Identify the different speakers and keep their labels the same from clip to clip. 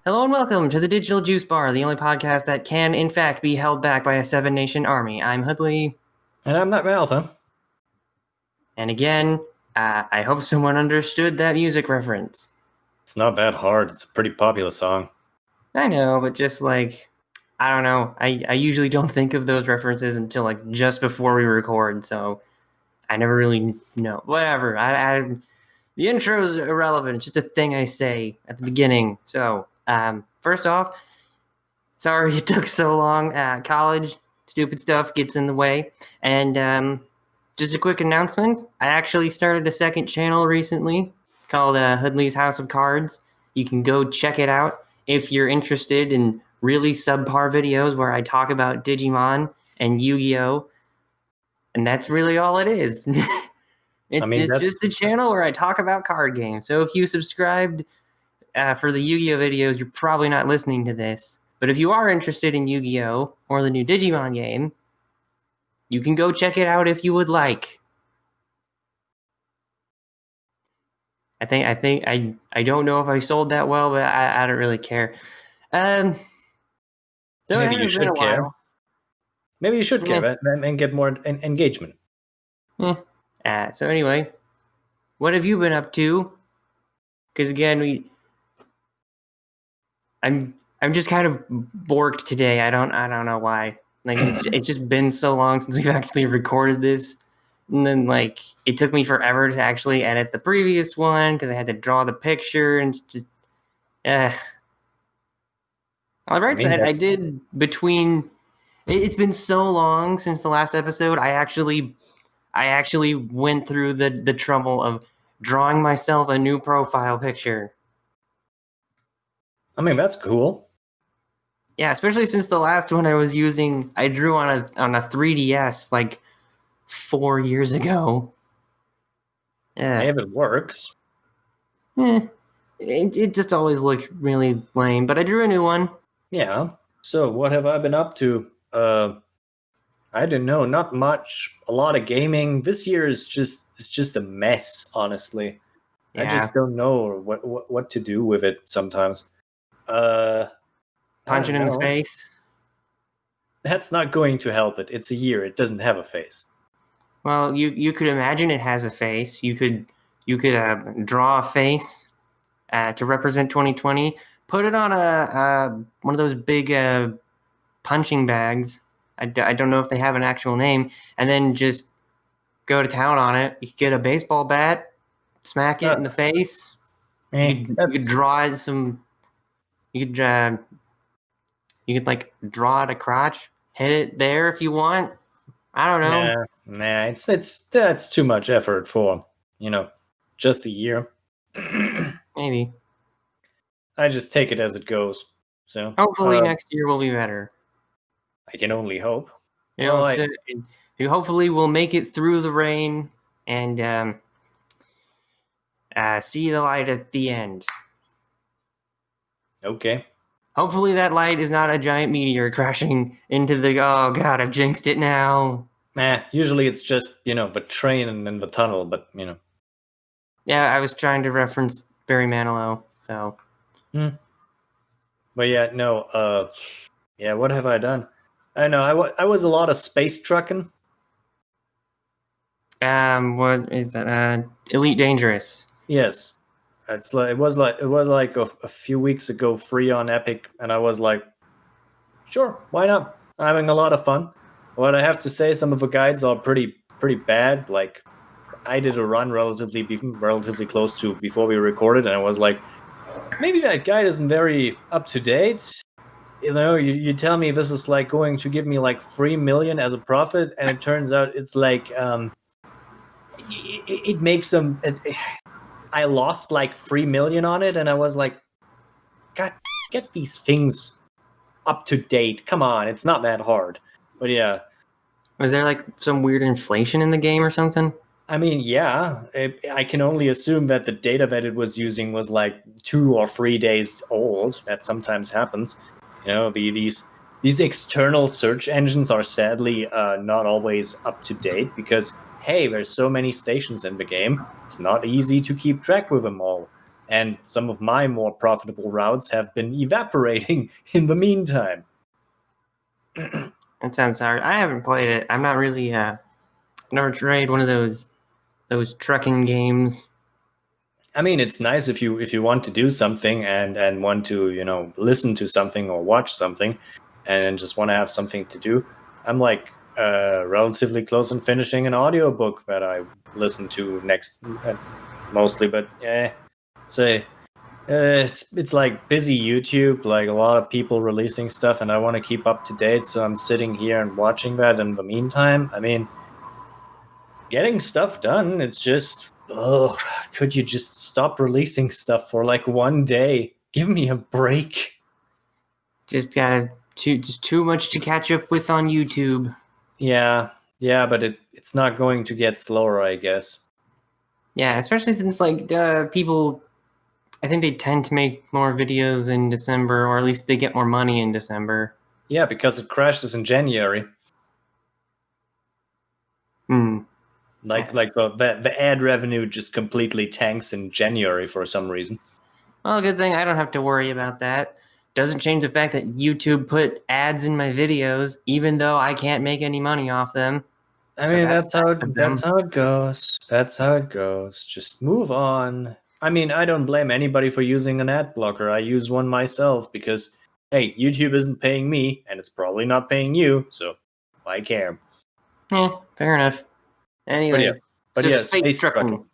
Speaker 1: Hello and welcome to the Digital Juice Bar, the only podcast that can, in fact, be held back by a 7-nation army. I'm Hoodlie.
Speaker 2: And I'm Knightmare Alpha.
Speaker 1: And again, I hope someone understood that music reference.
Speaker 2: It's not that hard. It's a pretty popular song.
Speaker 1: I know, but just like, I don't know. I usually don't think of those references until like just before we record, so I never really know. Whatever. The intro is irrelevant. It's just a thing I say at the beginning. So, first off, sorry it took so long. College, stupid stuff gets in the way. And just a quick announcement. I actually started a second channel recently called Hoodlie's House of Cards. You can go check it out if you're interested in really subpar videos where I talk about Digimon and Yu-Gi-Oh! And that's really all it is. It's just a channel where I talk about card games. So if you subscribed for the Yu-Gi-Oh! Videos, you're probably not listening to this. But if you are interested in Yu-Gi-Oh! Or the new Digimon game, you can go check it out if you would like. I don't know if I sold that well, but I don't really care. So
Speaker 2: maybe you should care. Maybe you should care and get more engagement.
Speaker 1: So anyway, what have you been up to? Because again, I'm just kind of borked today. I don't know why. Like it's just been so long since we've actually recorded this, and then like it took me forever to actually edit the previous one because I had to draw the picture and just. On the bright side, I did between. It's been so long since the last episode. I actually went through the trouble of drawing myself a new profile picture.
Speaker 2: I mean, that's cool.
Speaker 1: Yeah, especially since the last one I drew on a 3DS like 4 years ago.
Speaker 2: Yeah, if it works.
Speaker 1: It just always looked really lame, but I drew a new one.
Speaker 2: Yeah. So what have I been up to? I don't know, not much. A lot of gaming. This year is just a mess, honestly. Yeah. I just don't know what to do with it sometimes.
Speaker 1: Punch it in the face?
Speaker 2: That's not going to help it. It's a year. It doesn't have a face.
Speaker 1: Well, you could imagine it has a face. You could draw a face to represent 2020. Put it on one of those big punching bags. I don't know if they have an actual name. And then just go to town on it. You could get a baseball bat, smack it in the face. You could draw some... You could like draw at a crotch, hit it there if you want. I don't know.
Speaker 2: Nah, that's too much effort for, just a year.
Speaker 1: Maybe.
Speaker 2: I just take it as it goes. So
Speaker 1: hopefully next year will be better.
Speaker 2: I can only hope.
Speaker 1: Hopefully we'll make it through the rain and see the light at the end.
Speaker 2: Okay.
Speaker 1: Hopefully that light is not a giant meteor crashing into the... Oh, God, I've jinxed it now.
Speaker 2: Usually it's just, the train and then the tunnel, but,
Speaker 1: Yeah, I was trying to reference Barry Manilow, so...
Speaker 2: But yeah, no, what have I done? I know, I was a lot of space trucking.
Speaker 1: What is that? Elite Dangerous.
Speaker 2: Yes. It was like a few weeks ago, free on Epic, and I was like, sure, why not? I'm having a lot of fun. What I have to say, some of the guides are pretty bad. Like, I did a run relatively close to before we recorded, and I was like, maybe that guide isn't very up to date. You tell me this is like going to give me like 3 million as a profit, and it turns out it's like it makes some. I lost like 3 million on it, and I was like, God, get these things up to date. Come on, it's not that hard. But yeah.
Speaker 1: Was there like some weird inflation in the game or something?
Speaker 2: I mean, yeah. I can only assume that the data that it was using was like 2 or 3 days old. That sometimes happens. These external search engines are sadly not always up to date because... Hey, there's so many stations in the game. It's not easy to keep track with them all. and some of my more profitable routes have been evaporating in the meantime.
Speaker 1: That sounds hard. I haven't played it. I'm not really never tried one of those trucking games.
Speaker 2: I mean, it's nice if you want to do something and want to, listen to something or watch something and just want to have something to do. I'm like relatively close on finishing an audiobook that I listen to next mostly, but it's like busy YouTube, like a lot of people releasing stuff, and I want to keep up to date, so I'm sitting here and watching that in the meantime. I mean, getting stuff done, it's just, could you just stop releasing stuff for like one day? Give me a break.
Speaker 1: Just too much to catch up with on YouTube.
Speaker 2: Yeah, but it's not going to get slower, I guess.
Speaker 1: Yeah, especially since like people, I think they tend to make more videos in December, or at least they get more money in December.
Speaker 2: Yeah, because it crashes in January. Like the ad revenue just completely tanks in January for some reason.
Speaker 1: Well, good thing I don't have to worry about that. Doesn't change the fact that YouTube put ads in my videos, even though I can't make any money off them.
Speaker 2: I mean, that's how it goes. That's how it goes. Just move on. I mean, I don't blame anybody for using an ad blocker. I use one myself because, hey, YouTube isn't paying me, and it's probably not paying you, so why care?
Speaker 1: Yeah, fair enough. Anyway,
Speaker 2: but
Speaker 1: so
Speaker 2: yeah,
Speaker 1: space trucking.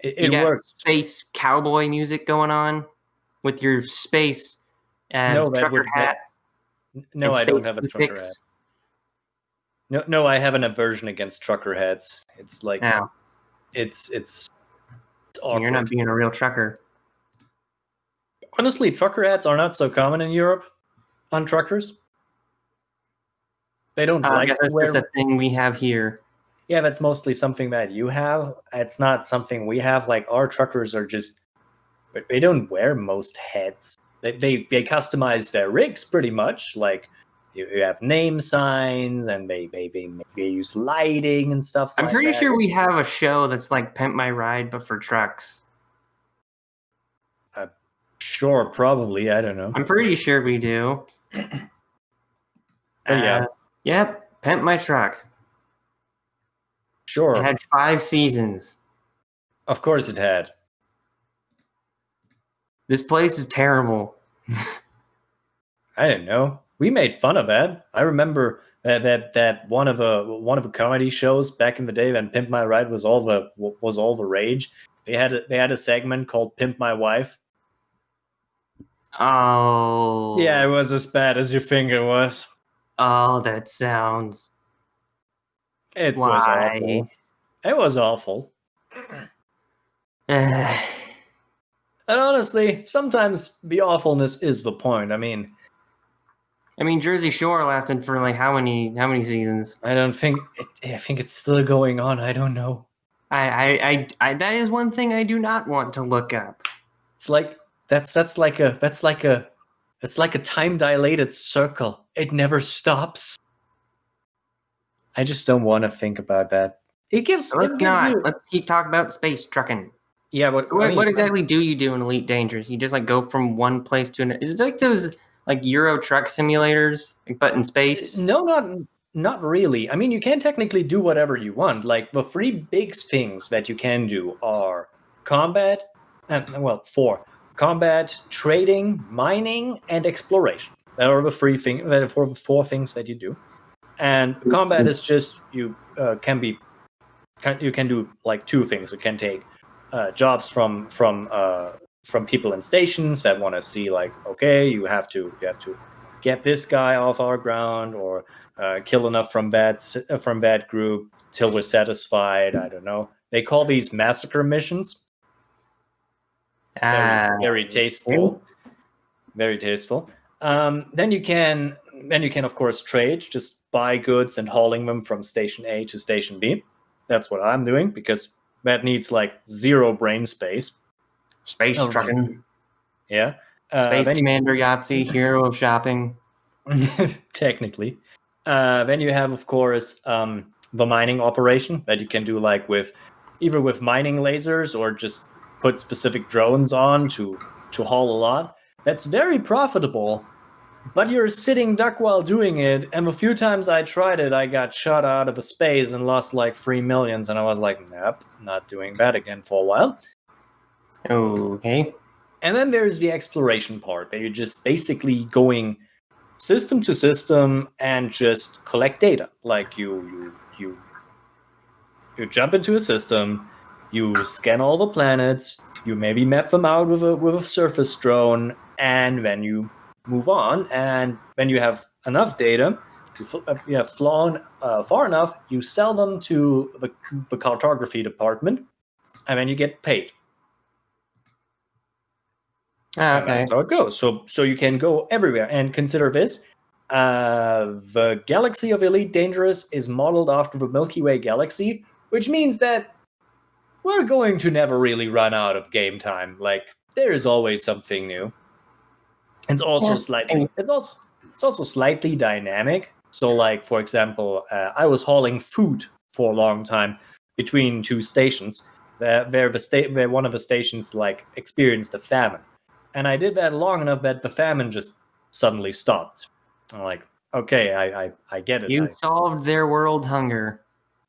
Speaker 2: It works.
Speaker 1: Space cowboy music going on with your space trucker hat.
Speaker 2: No, I don't have a trucker hat. No, I have an aversion against trucker hats. It's like it's awkward.
Speaker 1: You're not being a real trucker.
Speaker 2: Honestly, trucker hats are not so common in Europe on truckers. They don't like
Speaker 1: to wear. That's a thing we have here.
Speaker 2: Yeah, that's mostly something that you have. It's not something we have. Like our truckers are just, they don't wear most hats. They customize their rigs pretty much. Like you have name signs and they use lighting and stuff.
Speaker 1: I'm pretty sure we have a show that's like Pimp My Ride, but for trucks.
Speaker 2: Sure, probably. I don't know.
Speaker 1: I'm pretty sure we do.
Speaker 2: But
Speaker 1: yep, Pimp My Truck.
Speaker 2: Sure.
Speaker 1: It had 5 seasons.
Speaker 2: Of course it had.
Speaker 1: This place is terrible.
Speaker 2: I didn't know. We made fun of that. I remember that one of the comedy shows back in the day when Pimp My Ride was all the rage. They had a segment called Pimp My Wife.
Speaker 1: Oh.
Speaker 2: Yeah, it was as bad as you think it was.
Speaker 1: Oh, that sounds.
Speaker 2: It was awful. It was awful. And honestly, sometimes the awfulness is the point. I mean,
Speaker 1: Jersey Shore lasted for like how many seasons?
Speaker 2: I think it's still going on. I don't know.
Speaker 1: I that is one thing I do not want to look up.
Speaker 2: It's like that's like a time dilated circle. It never stops. I just don't want to think about that.
Speaker 1: Let's keep talking about space trucking.
Speaker 2: Yeah, but
Speaker 1: what exactly do you do in Elite Dangerous? You just like go from one place to another. Is it like those like Euro truck simulators, but in space?
Speaker 2: No, not really. I mean, you can technically do whatever you want. Like the 3 big things that you can do are combat, and 4: combat, trading, mining, and exploration. That are the 4 things that you do. And combat is just you can do like 2 things. You can take jobs from people in stations that want to see like, okay, you have to get this guy off our ground, or kill enough from that group till we're satisfied. I don't know. They call these massacre missions. Very tasteful. Very tasteful. Then you can of course trade, just buy goods and hauling them from station A to station B. That's what I'm doing because that needs like 0 brain space.
Speaker 1: Space trucking.
Speaker 2: Yeah.
Speaker 1: Space Commander Yahtzee, hero of shopping.
Speaker 2: Technically. Then you have, of course, the mining operation that you can do like either with mining lasers or just put specific drones on to haul a lot. That's very profitable, but you're a sitting duck while doing it. And a few times I tried it, I got shot out of a space and lost like 3 millions. And I was like, nope, not doing that again for a while.
Speaker 1: Okay.
Speaker 2: And then there's the exploration part, where you're just basically going system to system and just collect data. Like you jump into a system, you scan all the planets, you maybe map them out with a surface drone, and then you move on. And when you have enough data, you have flown far enough, you sell them to the cartography department, and then you get paid. And
Speaker 1: Okay.
Speaker 2: that's how it goes. So you can go everywhere. And consider this. The galaxy of Elite Dangerous is modeled after the Milky Way galaxy, which means that we're going to never really run out of game time. Like, there is always something new. It's also slightly dynamic. So, like, for example, I was hauling food for a long time between two stations, where one of the stations like experienced a famine. And I did that long enough that the famine just suddenly stopped. I'm like, okay, I get it.
Speaker 1: You solved their world hunger.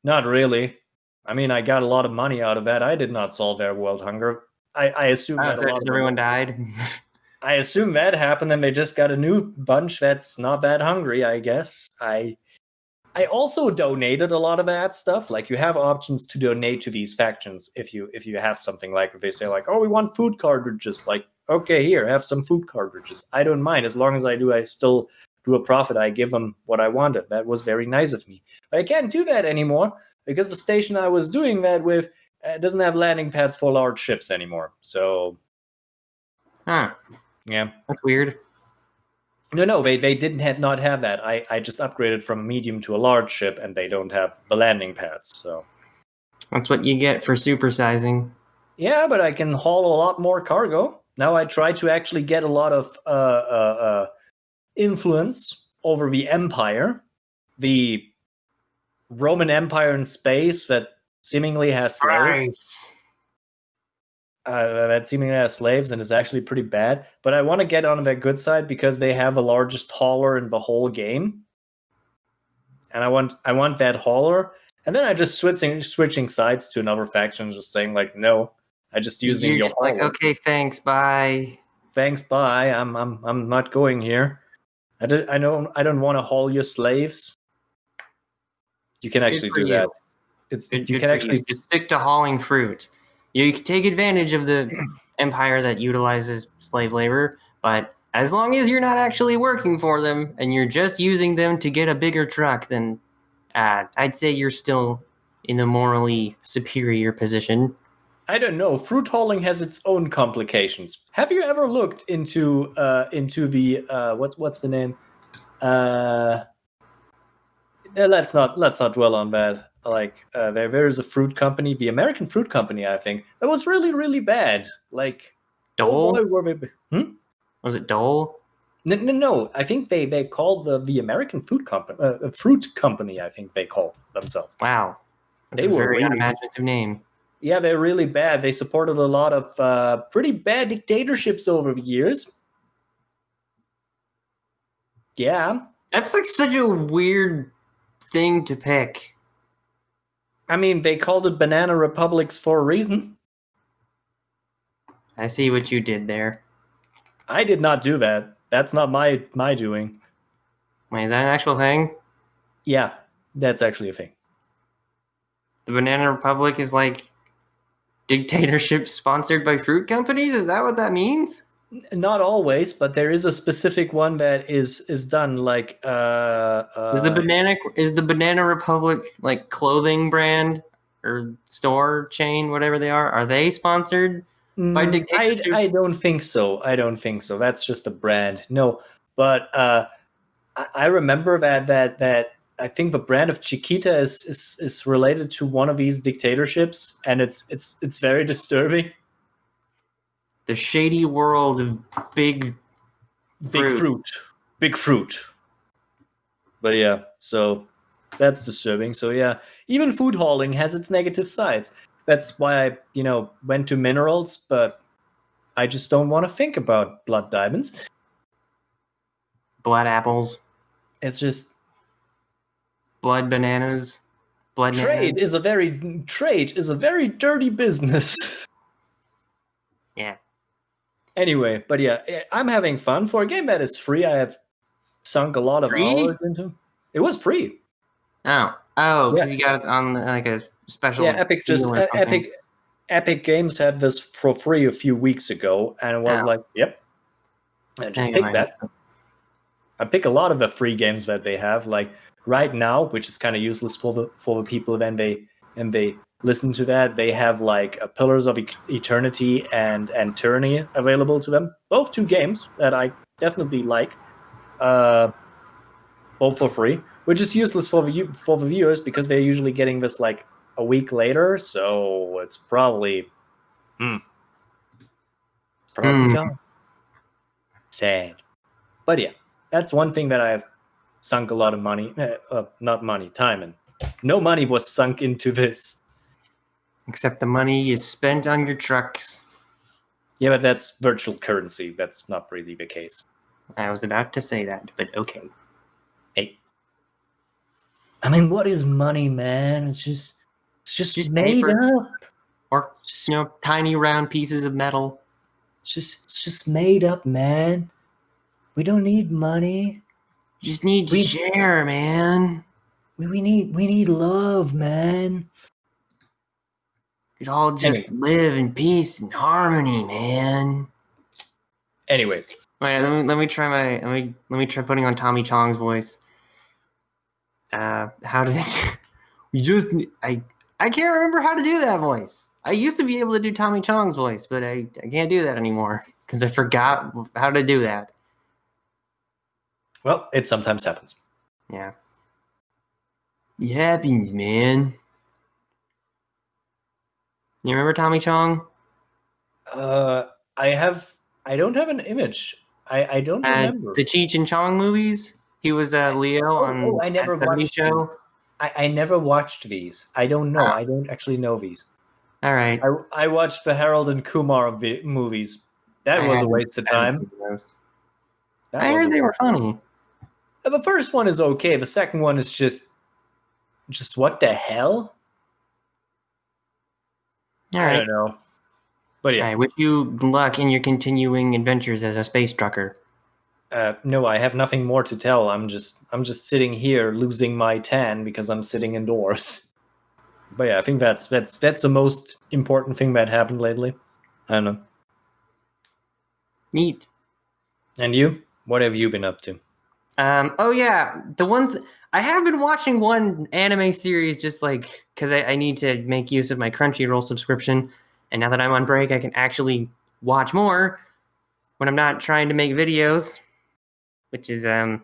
Speaker 2: Not really. I mean, I got a lot of money out of that. I did not solve their world hunger. I assume that
Speaker 1: So just everyone died.
Speaker 2: I assume that happened, and they just got a new bunch that's not that hungry. I guess. I also donated a lot of that stuff. Like, you have options to donate to these factions if you have something, like if they say like, oh, we want food cartridges. Like, okay, here, have some food cartridges. I don't mind, as long as I still do a profit. I give them what I wanted. That was very nice of me. But I can't do that anymore because the station I was doing that with doesn't have landing pads for large ships anymore. So,
Speaker 1: Huh.
Speaker 2: yeah,
Speaker 1: That's weird.
Speaker 2: No, they didn't not have that. I just upgraded from a medium to a large ship, and they don't have the landing pads. So
Speaker 1: That's what you get for supersizing.
Speaker 2: yeah, but I can haul a lot more cargo. Now I try to actually get a lot of influence over the Empire, the Roman Empire in space that seemingly has slaves. And is actually pretty bad. But I want to get on their good side because they have the largest hauler in the whole game, and I want that hauler. And then I just switching sides to another faction, just saying like, no, I just using
Speaker 1: You're
Speaker 2: your
Speaker 1: just
Speaker 2: hauler.
Speaker 1: like, okay, thanks, bye.
Speaker 2: Thanks, bye. I'm not going here. I don't want to haul your slaves. You can actually do that. You can actually
Speaker 1: just stick to hauling fruit. You can take advantage of the empire that utilizes slave labor, but as long as you're not actually working for them and you're just using them to get a bigger truck, then I'd say you're still in a morally superior position.
Speaker 2: I don't know. Fruit hauling has its own complications. Have you ever looked into the what's the name? Let's not dwell on that. Like, there is a fruit company, the American Fruit Company, I think, that was really bad. Like,
Speaker 1: Dole?
Speaker 2: oh boy, were they?
Speaker 1: Was it Dole?
Speaker 2: No. I think they called the American Fruit Company. I think they called themselves.
Speaker 1: Wow, that's
Speaker 2: They
Speaker 1: a
Speaker 2: were
Speaker 1: very
Speaker 2: really
Speaker 1: unimaginative name.
Speaker 2: Yeah, they're really bad. They supported a lot of pretty bad dictatorships over the years. Yeah.
Speaker 1: That's like such a weird thing to pick.
Speaker 2: I mean, they called it banana republics for a reason.
Speaker 1: I see what you did there.
Speaker 2: I did not do that. That's not my doing.
Speaker 1: Wait, is that an actual thing?
Speaker 2: Yeah, that's actually a thing.
Speaker 1: The Banana Republic is like dictatorship sponsored by fruit companies? Is that what that means?
Speaker 2: Not always, but there is a specific one that is done like
Speaker 1: Is the Banana Republic like clothing brand or store chain, whatever they are they sponsored by dictatorship?
Speaker 2: I don't think so. That's just a brand. No, but I remember that I think the brand of Chiquita is related to one of these dictatorships, and it's very disturbing.
Speaker 1: The shady world of big
Speaker 2: fruit. But yeah, so that's disturbing. So yeah, even food hauling has its negative sides. That's why I, went to minerals, but I just don't want to think about blood diamonds.
Speaker 1: Blood apples,
Speaker 2: It's just
Speaker 1: blood bananas, blood
Speaker 2: trade
Speaker 1: nanas.
Speaker 2: is a very dirty business.
Speaker 1: Yeah.
Speaker 2: Anyway, but yeah, I'm having fun for a game that is free. I have sunk a lot of
Speaker 1: Free?
Speaker 2: hours into. It was free.
Speaker 1: Oh,
Speaker 2: Yeah,
Speaker 1: because you got it on like a
Speaker 2: yeah.
Speaker 1: special
Speaker 2: Epic
Speaker 1: deal or something.
Speaker 2: Epic Games had this for free a few weeks ago, and it was
Speaker 1: Oh,
Speaker 2: like, yep, I just
Speaker 1: hang
Speaker 2: picked
Speaker 1: on.
Speaker 2: that. I pick a lot of the free games that they have, like right now, which is kind of useless for the people when they listen to that. They have like a Pillars of Eternity and Tyranny available to them. Both two games that I definitely like, both for free, which is useless for the viewers because they're usually getting this like a week later. So it's probably gone. Sad, but yeah, that's one thing that I've sunk a lot of money, not money, time, and no money was sunk into this.
Speaker 1: Except the money you spent on your trucks.
Speaker 2: Yeah, but that's virtual currency. That's not really the case.
Speaker 1: I was about to say that, but okay.
Speaker 2: Hey, I mean, what is money, man? It's just made
Speaker 1: paper.
Speaker 2: up.
Speaker 1: Or tiny round pieces of metal.
Speaker 2: It's just made up, man. We don't need money.
Speaker 1: You just need to share, man.
Speaker 2: We need love, man.
Speaker 1: We'd all just live in peace and harmony, man.
Speaker 2: Anyway,
Speaker 1: wait, let me try putting on Tommy Chong's voice. How did it? I can't remember how to do that voice. I used to be able to do Tommy Chong's voice, but I can't do that anymore because I forgot how to do that.
Speaker 2: Well, it sometimes happens.
Speaker 1: Yeah. It happens, man. You remember Tommy Chong?
Speaker 2: I don't have an image. I don't remember.
Speaker 1: The Cheech and Chong movies? He was Leo on
Speaker 2: I never
Speaker 1: that 70s
Speaker 2: watched
Speaker 1: show.
Speaker 2: these. I never watched these. I don't know.
Speaker 1: Oh.
Speaker 2: I don't actually know these.
Speaker 1: All right.
Speaker 2: I watched the Harold and Kumar movies. That was a waste of time.
Speaker 1: I heard they were funny.
Speaker 2: The first one is okay. The second one is just what the hell?
Speaker 1: All right.
Speaker 2: I don't know. But yeah.
Speaker 1: I wish you luck in your continuing adventures as a space trucker.
Speaker 2: No, I have nothing more to tell. I'm just sitting here losing my tan because I'm sitting indoors. But yeah, I think that's the most important thing that happened lately. I don't know.
Speaker 1: Neat.
Speaker 2: And you? What have you been up to?
Speaker 1: Oh yeah, I have been watching one anime series just like because I need to make use of my Crunchyroll subscription, and now that I'm on break, I can actually watch more when I'm not trying to make videos, which is I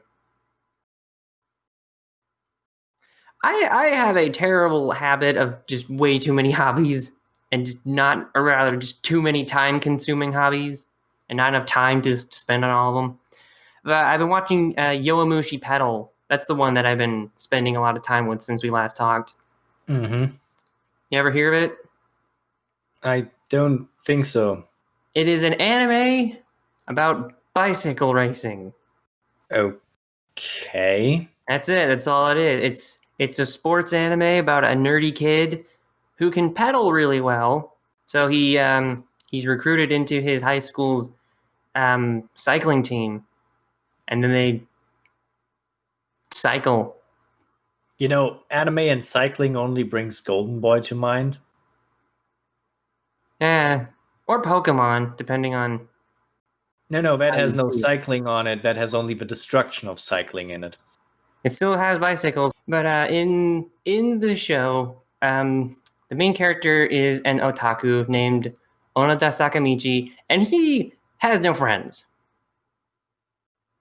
Speaker 1: have a terrible habit of just way too many hobbies and just too many time-consuming hobbies and not enough time to spend on all of them. But I've been watching Yowamushi Pedal. That's the one that I've been spending a lot of time with since we last talked.
Speaker 2: Mm-hmm.
Speaker 1: You ever hear of it?
Speaker 2: I don't think so.
Speaker 1: It is an anime about bicycle racing.
Speaker 2: Okay.
Speaker 1: That's it. That's all it is. It's a sports anime about a nerdy kid who can pedal really well. So he's recruited into his high school's cycling team, and then they cycle.
Speaker 2: You know, anime and cycling only brings Golden Boy to mind.
Speaker 1: Yeah, or Pokemon, depending on.
Speaker 2: No, that has no cycling on it. That has only the destruction of cycling in it.
Speaker 1: It still has bicycles, but in the show, the main character is an otaku named Onada Sakamichi, and he has no friends.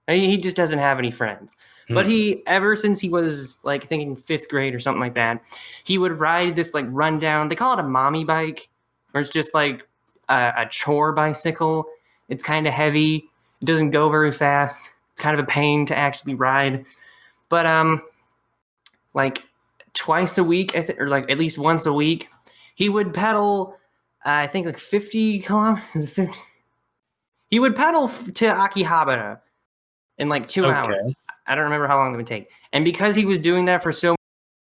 Speaker 1: He just doesn't have any friends. But ever since he was like thinking 5th grade or something like that, he would ride this like rundown. They call it a mommy bike, or it's just like a chore bicycle. It's kind of heavy. It doesn't go very fast. It's kind of a pain to actually ride. But like twice a week, or like at least once a week, he would pedal, I think like 50 kilometers. 50. He would pedal to Akihabara in like 2 hours. I don't remember how long it would take. And because he was doing that for so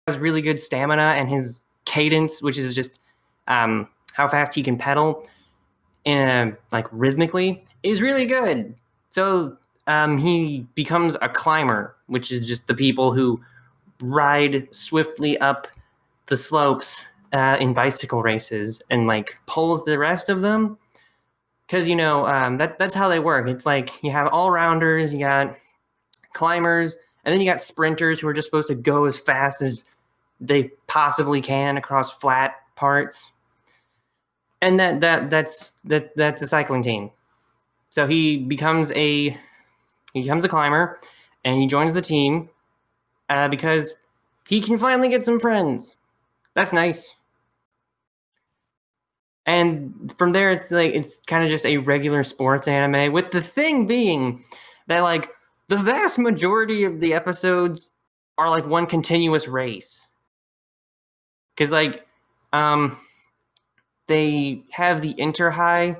Speaker 1: has really good stamina, and his cadence, which is just how fast he can pedal in like rhythmically, is really good. So he becomes a climber, which is just the people who ride swiftly up the slopes in bicycle races and like pulls the rest of them. Because that's how they work. It's like you have all rounders, you got climbers, and then you got sprinters who are just supposed to go as fast as they possibly can across flat parts. And that's a cycling team. So he becomes a climber, and he joins the team because he can finally get some friends. That's nice. And from there, it's kind of just a regular sports anime, with the thing being that like the vast majority of the episodes are like one continuous race. Because like they have the inter-high,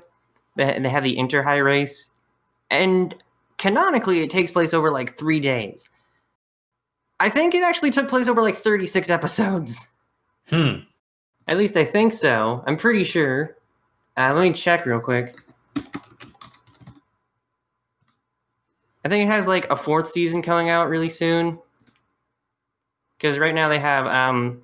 Speaker 1: they have the inter-high race, and canonically it takes place over like 3 days. I think it actually took place over like 36 episodes. At least I think so. I'm pretty sure. Let me check real quick. I think it has like a 4th season coming out really soon. Because right now they have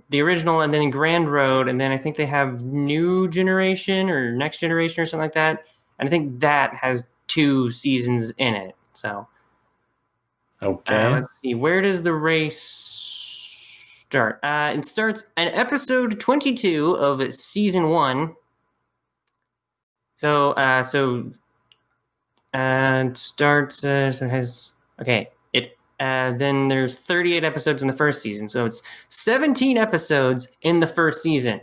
Speaker 1: the original and then Grand Road, and then I think they have New Generation or Next Generation or something like that. And I think that has 2 seasons in it. So,
Speaker 2: okay.
Speaker 1: Let's see. Where does the race start? It starts in episode 22 of season 1. So, it starts. So it has okay. Then there's 38 episodes in the first season, so it's 17 episodes in the first season.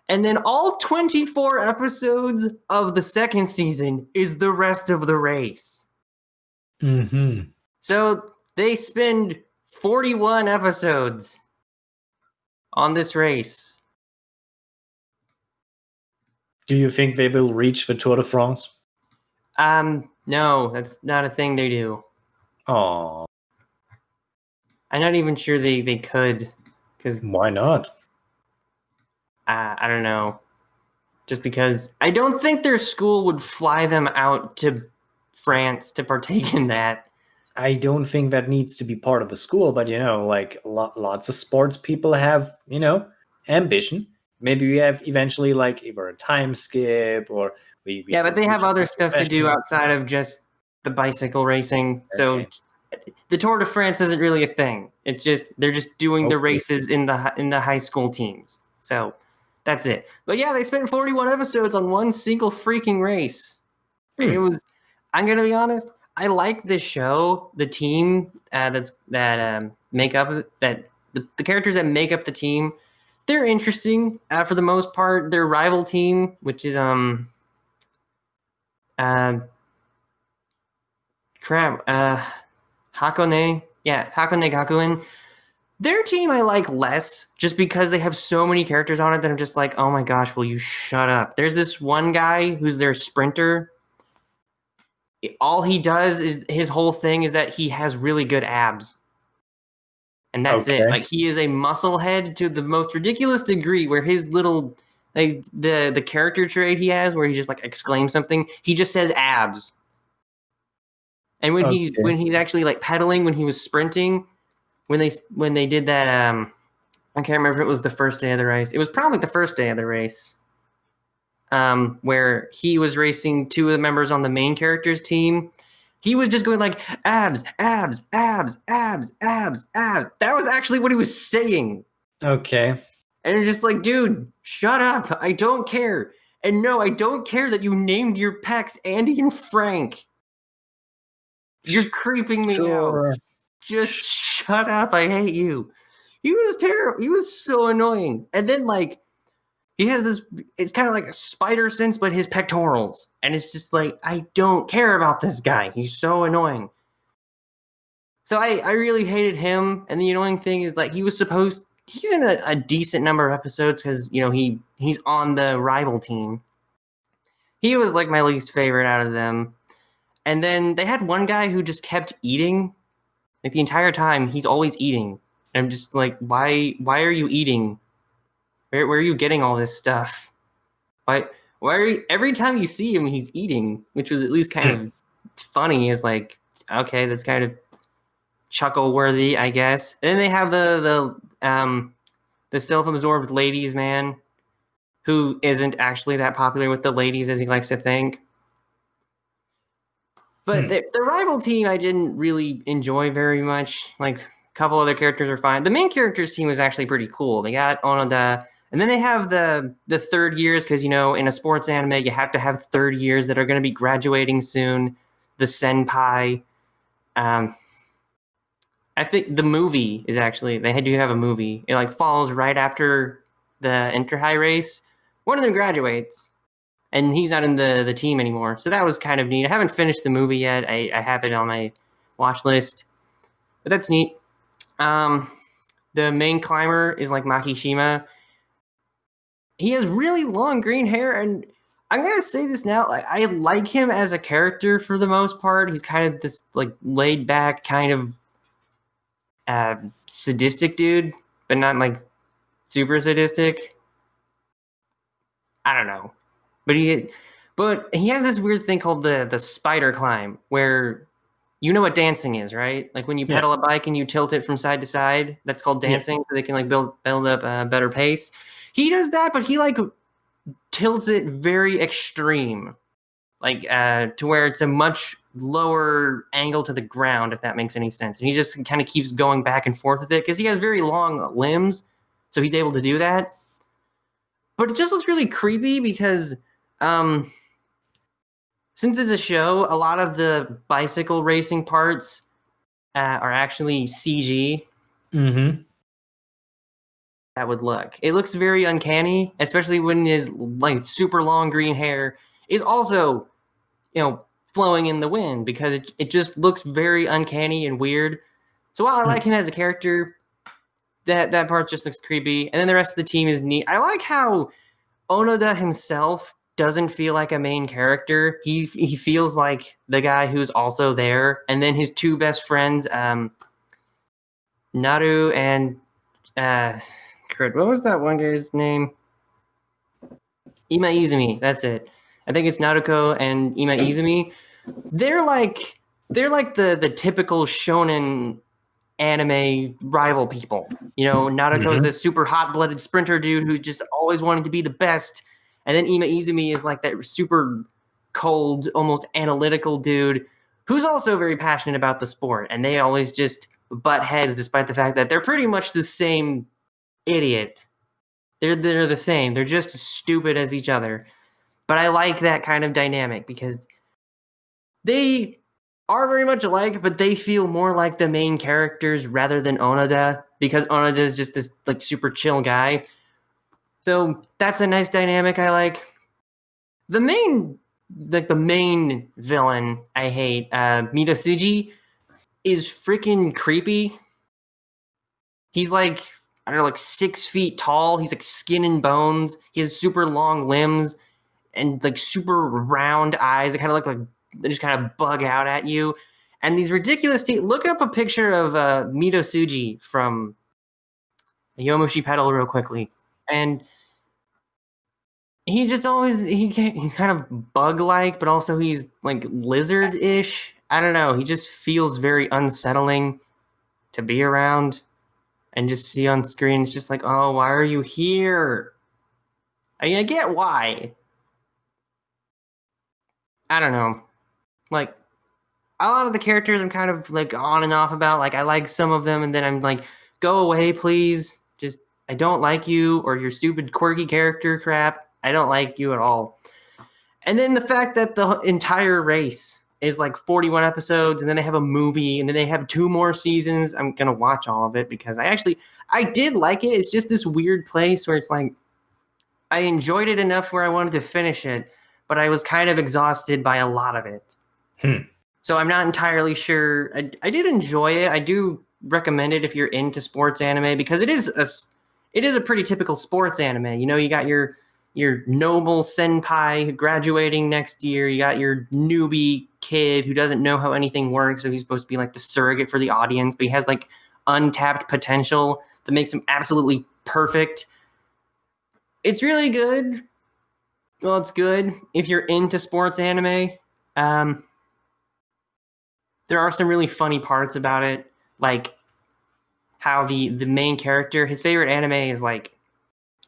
Speaker 1: And then all 24 episodes of the second season is the rest of the race.
Speaker 2: Mm-hmm.
Speaker 1: So they spend 41 episodes on this race.
Speaker 2: Do you think they will reach the Tour de France?
Speaker 1: No, that's not a thing they do.
Speaker 2: Oh.
Speaker 1: I'm not even sure they could. Because
Speaker 2: why not?
Speaker 1: I don't know. Just because I don't think their school would fly them out to France to partake in that.
Speaker 2: I don't think that needs to be part of the school, but like lots of sports people have, ambition. Maybe we have eventually like either a time skip or we
Speaker 1: yeah, but they have other stuff to do outside of just the bicycle racing. Okay. So the Tour de France isn't really a thing. It's just they're just doing the races in the high school teams. So that's it. But yeah, they spent 41 episodes on one single freaking race. It was. I'm gonna be honest. I like this show. The team make up that the characters that make up the team. They're interesting for the most part. Their rival team, which is Hakone. Yeah, Hakone Gakuen. Their team I like less just because they have so many characters on it that I'm just like, oh my gosh, will you shut up? There's this one guy who's their sprinter. All he does is his whole thing is that he has really good abs. And that's it. Like he is a muscle head to the most ridiculous degree where his little like the character trait he has where he just like exclaims something, he just says abs. And when he's actually like pedaling, when he was sprinting, when they did that I can't remember if it was the first day of the race. It was probably the first day of the race. Where he was racing 2 of the members on the main character's team. He was just going like abs, abs, abs, abs, abs, abs. That was actually what he was saying.
Speaker 2: Okay.
Speaker 1: And you're just like, dude, shut up. I don't care. And no, I don't care that you named your pecs Andy and Frank. You're creeping me out. Just shut up. I hate you. He was terrible. He was so annoying. And then like he has this, it's kind of like a spider sense, but his pectorals. And it's just like, I don't care about this guy. He's so annoying. So I really hated him. And the annoying thing is like he was supposed he's in a decent number of episodes because he's on the rival team. He was like my least favorite out of them. And then they had one guy who just kept eating, like the entire time. He's always eating. And I'm just like, why are you eating? Where are you getting all this stuff? Why are you, every time you see him, he's eating, which was at least kind of funny. Is like, okay, that's kind of chuckle worthy, I guess. And then they have the self-absorbed ladies man, who isn't actually that popular with the ladies as he likes to think. But the rival team I didn't really enjoy very much. Like, a couple other characters are fine. The main characters team was actually pretty cool. They got Onoda, and then they have the third years, because in a sports anime you have to have third years that are going to be graduating soon. The senpai. I think the movie is actually, they do have a movie. It like follows right after the inter-high race. One of them graduates, and he's not in the team anymore. So that was kind of neat. I haven't finished the movie yet. I have it on my watch list, but that's neat. The main climber is like Makishima. He has really long green hair, and I'm gonna say this now. Like, I like him as a character for the most part. He's kind of this like laid back kind of sadistic dude, but not like super sadistic. I don't know, but he has this weird thing called the spider climb, where you know what dancing is, right? Like when you pedal a bike and you tilt it from side to side, that's called dancing. So they can like build up a better pace. He does that, but he like tilts it very extreme, like to where it's a much lower angle to the ground, if that makes any sense. And he just kind of keeps going back and forth with it because he has very long limbs, so he's able to do that. But it just looks really creepy because since it's a show, a lot of the bicycle racing parts are actually CG.
Speaker 2: Mm-hmm.
Speaker 1: That would look. It looks very uncanny, especially when his like super long green hair is also, flowing in the wind, because it just looks very uncanny and weird. So while I like him as a character, that part just looks creepy. And then the rest of the team is neat. I like how Onoda himself doesn't feel like a main character. He feels like the guy who's also there. And then his two best friends, Naru and what was that one guy's name? Ima Izumi. That's it. I think it's Naruko and Ima Izumi. They're like the typical shonen anime rival people. Naruko is this super hot-blooded sprinter dude who just always wanted to be the best. And then Ima Izumi is like that super cold, almost analytical dude who's also very passionate about the sport. And they always just butt heads, despite the fact that they're pretty much the same idiot. They're the same. They're just as stupid as each other. But I like that kind of dynamic because they are very much alike, but they feel more like the main characters rather than Onoda, because Onoda is just this like super chill guy. So that's a nice dynamic I like. The main villain I hate, Mitasuji, is freaking creepy. He's like, I don't know, like 6 feet tall. He's like skin and bones. He has super long limbs and like super round eyes that kind of look like they just kind of bug out at you. And these ridiculous teeth. Look up a picture of Mitasuji from Yomushi Pedal real quickly. And he's just always, he's kind of bug-like, but also he's like lizard-ish. I don't know. He just feels very unsettling to be around and just see on screen. It's just like, oh, why are you here? I mean, I get why. I don't know. Like, a lot of the characters I'm kind of like on and off about. Like, I like some of them, and then I'm like, go away, please. Just, I don't like you, or your stupid quirky character crap. I don't like you at all. And then the fact that the entire race is like 41 episodes, and then they have a movie, and then they have 2 more seasons. I'm going to watch all of it because I did like it. It's just this weird place where it's like, I enjoyed it enough where I wanted to finish it, but I was kind of exhausted by a lot of it. So I'm not entirely sure. I did enjoy it. I do recommend it if you're into sports anime, because it is it is a pretty typical sports anime. You know, you got your noble senpai graduating next year. You got your newbie kid who doesn't know how anything works, so he's supposed to be like the surrogate for the audience, but he has like untapped potential that makes him absolutely perfect. It's really good. Well, it's good if you're into sports anime. There are some really funny parts about it, like how the main character, his favorite anime is like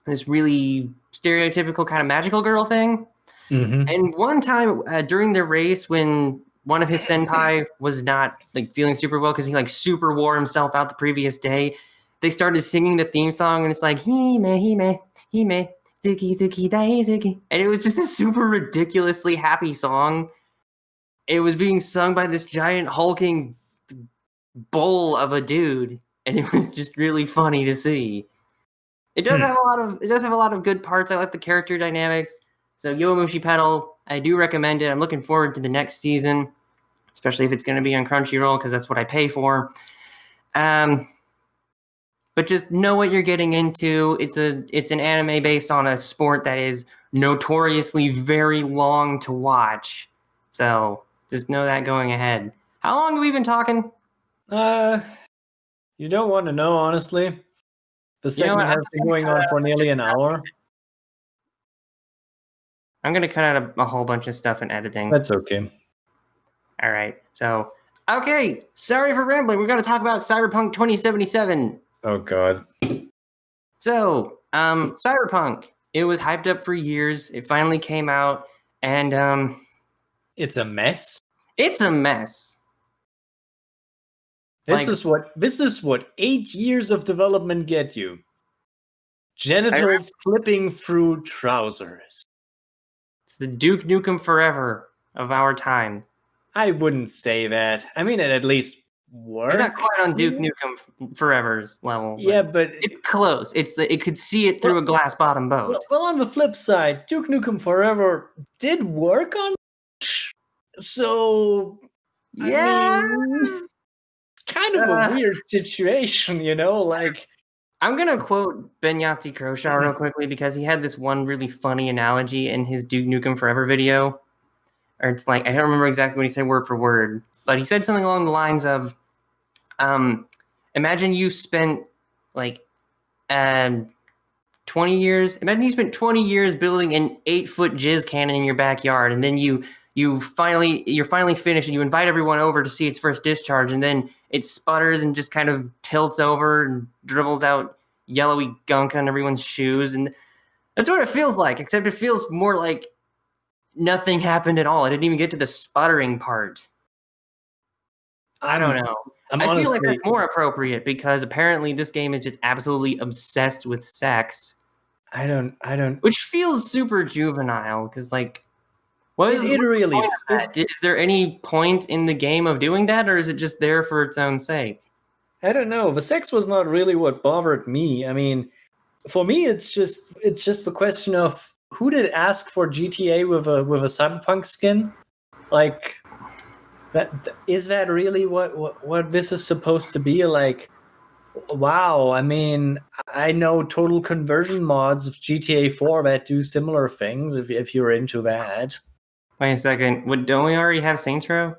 Speaker 1: this really stereotypical kind of magical girl thing.
Speaker 2: Mm-hmm.
Speaker 1: And one time during the race, when one of his senpai was not like feeling super well because he like super wore himself out the previous day, they started singing the theme song, and it's like hime hime hime zuki zuki daizuki, and it was just a super ridiculously happy song. It was being sung by this giant hulking bull of a dude, and it was just really funny to see. It does have a lot of good parts. I like the character dynamics. So Yowamushi Pedal, I do recommend it. I'm looking forward to the next season, especially if it's going to be on Crunchyroll because that's what I pay for. But just know what you're getting into. It's an anime based on a sport that is notoriously very long to watch. So just know that going ahead. How long have we been talking?
Speaker 2: You don't want to know, honestly. The
Speaker 1: You know what?
Speaker 2: segment has been going on for nearly an hour.
Speaker 1: I'm going to cut out a whole bunch of stuff in editing.
Speaker 2: That's okay.
Speaker 1: All right. So, okay. Sorry for rambling. We're going to talk about Cyberpunk 2077.
Speaker 2: Oh, God.
Speaker 1: So, Cyberpunk. It was hyped up for years. It finally came out, and
Speaker 2: it's a mess.
Speaker 1: It's a mess.
Speaker 2: This is what 8 years of development get you. Genitals flipping through trousers.
Speaker 1: It's the Duke Nukem Forever of our time.
Speaker 2: I wouldn't say that. I mean, it at least works.
Speaker 1: It's not quite on Duke Nukem Forever's level.
Speaker 2: Yeah, but
Speaker 1: it's close. It could see it through a glass bottom boat.
Speaker 2: Well, on the flip side, Duke Nukem Forever did work on. So
Speaker 1: yeah,
Speaker 2: I mean, it's kind of a weird situation, you know. Like,
Speaker 1: I'm gonna quote Ben Yahtzee Croshaw real quickly because he had this one really funny analogy in his Duke Nukem Forever video. Or it's like, I don't remember exactly what he said word for word, but he said something along the lines of, imagine you spent like 20 years. Imagine you spent 20 years building an 8-foot jizz cannon in your backyard, and then you're finally finished, and you invite everyone over to see its first discharge, and then it sputters and just kind of tilts over and dribbles out yellowy gunk on everyone's shoes, and that's what it feels like. Except it feels more like nothing happened at all. I didn't even get to the sputtering part. I don't know. I feel like that's more appropriate because apparently this game is just absolutely obsessed with sex.
Speaker 2: I don't.
Speaker 1: Which feels super juvenile because, like, is there any point in the game of doing that, or is it just there for its own sake?
Speaker 2: I don't know. The sex was not really what bothered me. I mean, for me, it's just the question of who did ask for GTA with a Cyberpunk skin? Like, is that really what this is supposed to be? Like, wow. I mean, I know total conversion mods of GTA 4 that do similar things. If you're into that.
Speaker 1: Wait a second. Don't we already have Saints Row?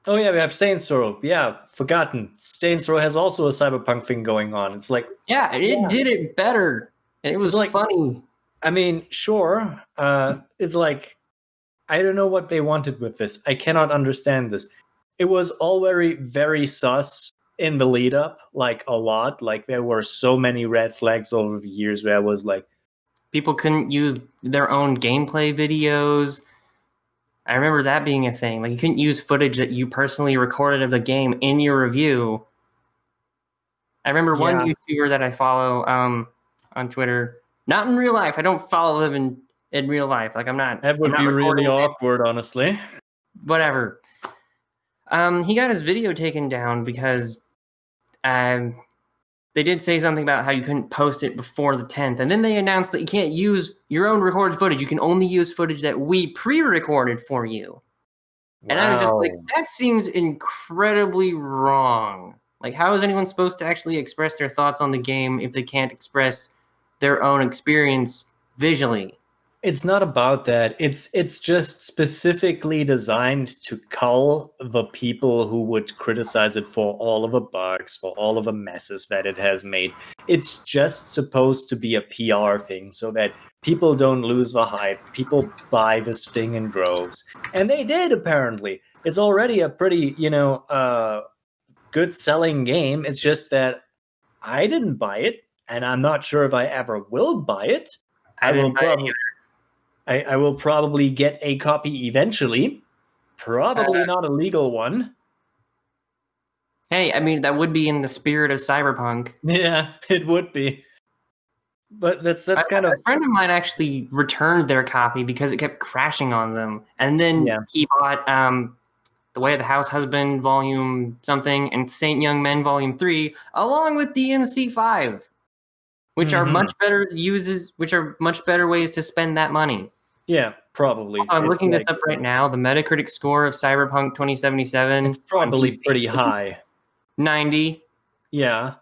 Speaker 2: Oh yeah, we have Saints Row. Yeah, forgotten. Saints Row has also a Cyberpunk thing going on. It's like,
Speaker 1: it did it better. It was like funny.
Speaker 2: I mean, sure. It's like, I don't know what they wanted with this. I cannot understand this. It was all very, very sus in the lead up, like a lot. Like there were so many red flags over the years where I was like,
Speaker 1: people couldn't use their own gameplay videos. I remember that being a thing. Like, you couldn't use footage that you personally recorded of the game in your review. I remember one YouTuber that I follow on Twitter. Not in real life. I don't follow them in real life. Like, I'm not.
Speaker 2: That would be really awkward, honestly.
Speaker 1: Whatever. He got his video taken down because they did say something about how you couldn't post it before the 10th. And then they announced that you can't use your own recorded footage. You can only use footage that we pre-recorded for you. Wow. And I was just like, that seems incredibly wrong. Like, how is anyone supposed to actually express their thoughts on the game if they can't express their own experience visually?
Speaker 2: It's not about that. It's just specifically designed to cull the people who would criticize it for all of the bugs, for all of the messes that it has made. It's just supposed to be a PR thing so that people don't lose the hype. People buy this thing in droves. And they did, apparently. It's already a pretty, good selling game. It's just that I didn't buy it, and I'm not sure if I ever will buy it.
Speaker 1: I didn't buy it either.
Speaker 2: I will probably get a copy eventually. Probably not a legal one.
Speaker 1: Hey, I mean, that would be in the spirit of Cyberpunk.
Speaker 2: Yeah, it would be. But that's kind of...
Speaker 1: A friend of mine actually returned their copy because it kept crashing on them. And then he bought The Way of the House Husband Volume something and Saint Young Men Volume 3 along with DMC5, which are much better ways to spend that money.
Speaker 2: Yeah, probably.
Speaker 1: I'm looking this up right now. The Metacritic score of Cyberpunk 2077.
Speaker 2: It's probably pretty high.
Speaker 1: 90.
Speaker 2: Yeah.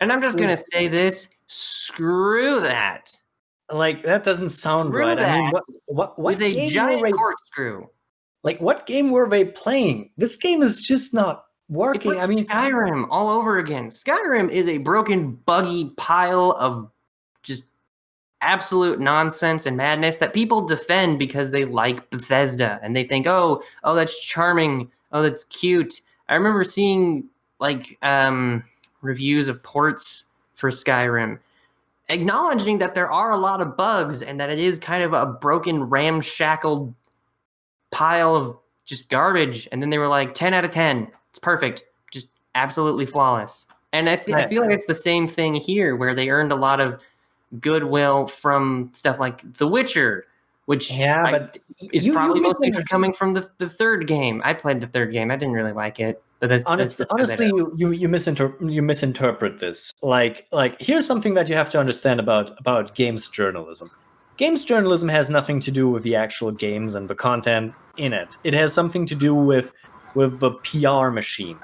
Speaker 1: And I'm just going to say this. Screw that.
Speaker 2: Like, that doesn't sound right.
Speaker 1: That.
Speaker 2: I mean, what
Speaker 1: with a giant corkscrew.
Speaker 2: Like, what game were they playing? This game is just not working.
Speaker 1: It's like Skyrim all over again. Skyrim is a broken, buggy pile of just absolute nonsense and madness that people defend because they like Bethesda and they think, oh, that's charming, oh, that's cute. I remember seeing like reviews of ports for Skyrim acknowledging that there are a lot of bugs and that it is kind of a broken, ramshackled pile of just garbage. And then they were like, 10 out of 10, it's perfect, just absolutely flawless. And I feel like it's the same thing here, where they earned a lot of goodwill from stuff like The Witcher, which is probably mostly coming from the third game. I played the third game. I didn't really like it. But
Speaker 2: honestly, you misinterpret this. Like here's something that you have to understand about games journalism. Games journalism has nothing to do with the actual games and the content in it. It has something to do with the PR machine.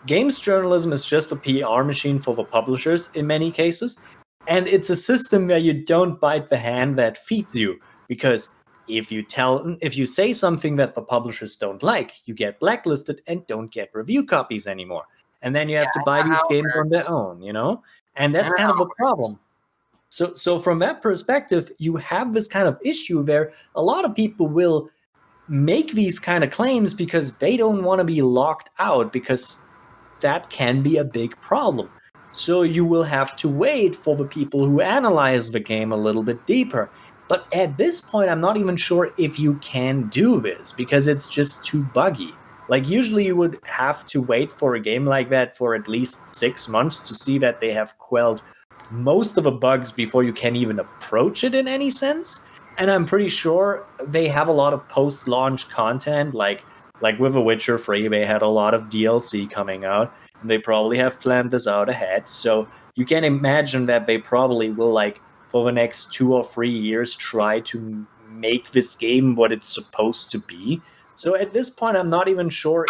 Speaker 2: Games journalism is just a PR machine for the publishers in many cases. And it's a system where you don't bite the hand that feeds you, because if you say something that the publishers don't like, you get blacklisted and don't get review copies anymore. And then you have to buy these games on their own, And that's kind of a problem. So from that perspective, you have this kind of issue where a lot of people will make these kind of claims because they don't want to be locked out, because that can be a big problem. So you will have to wait for the people who analyze the game a little bit deeper. But at this point, I'm not even sure if you can do this, because it's just too buggy. Like, usually you would have to wait for a game like that for at least 6 months to see that they have quelled most of the bugs before you can even approach it in any sense. And I'm pretty sure they have a lot of post-launch content, like with The Witcher 3, they had a lot of DLC coming out. They probably have planned this out ahead. So you can imagine that they probably will, for the next 2 or 3 years, try to make this game what it's supposed to be. So at this point, I'm not even sure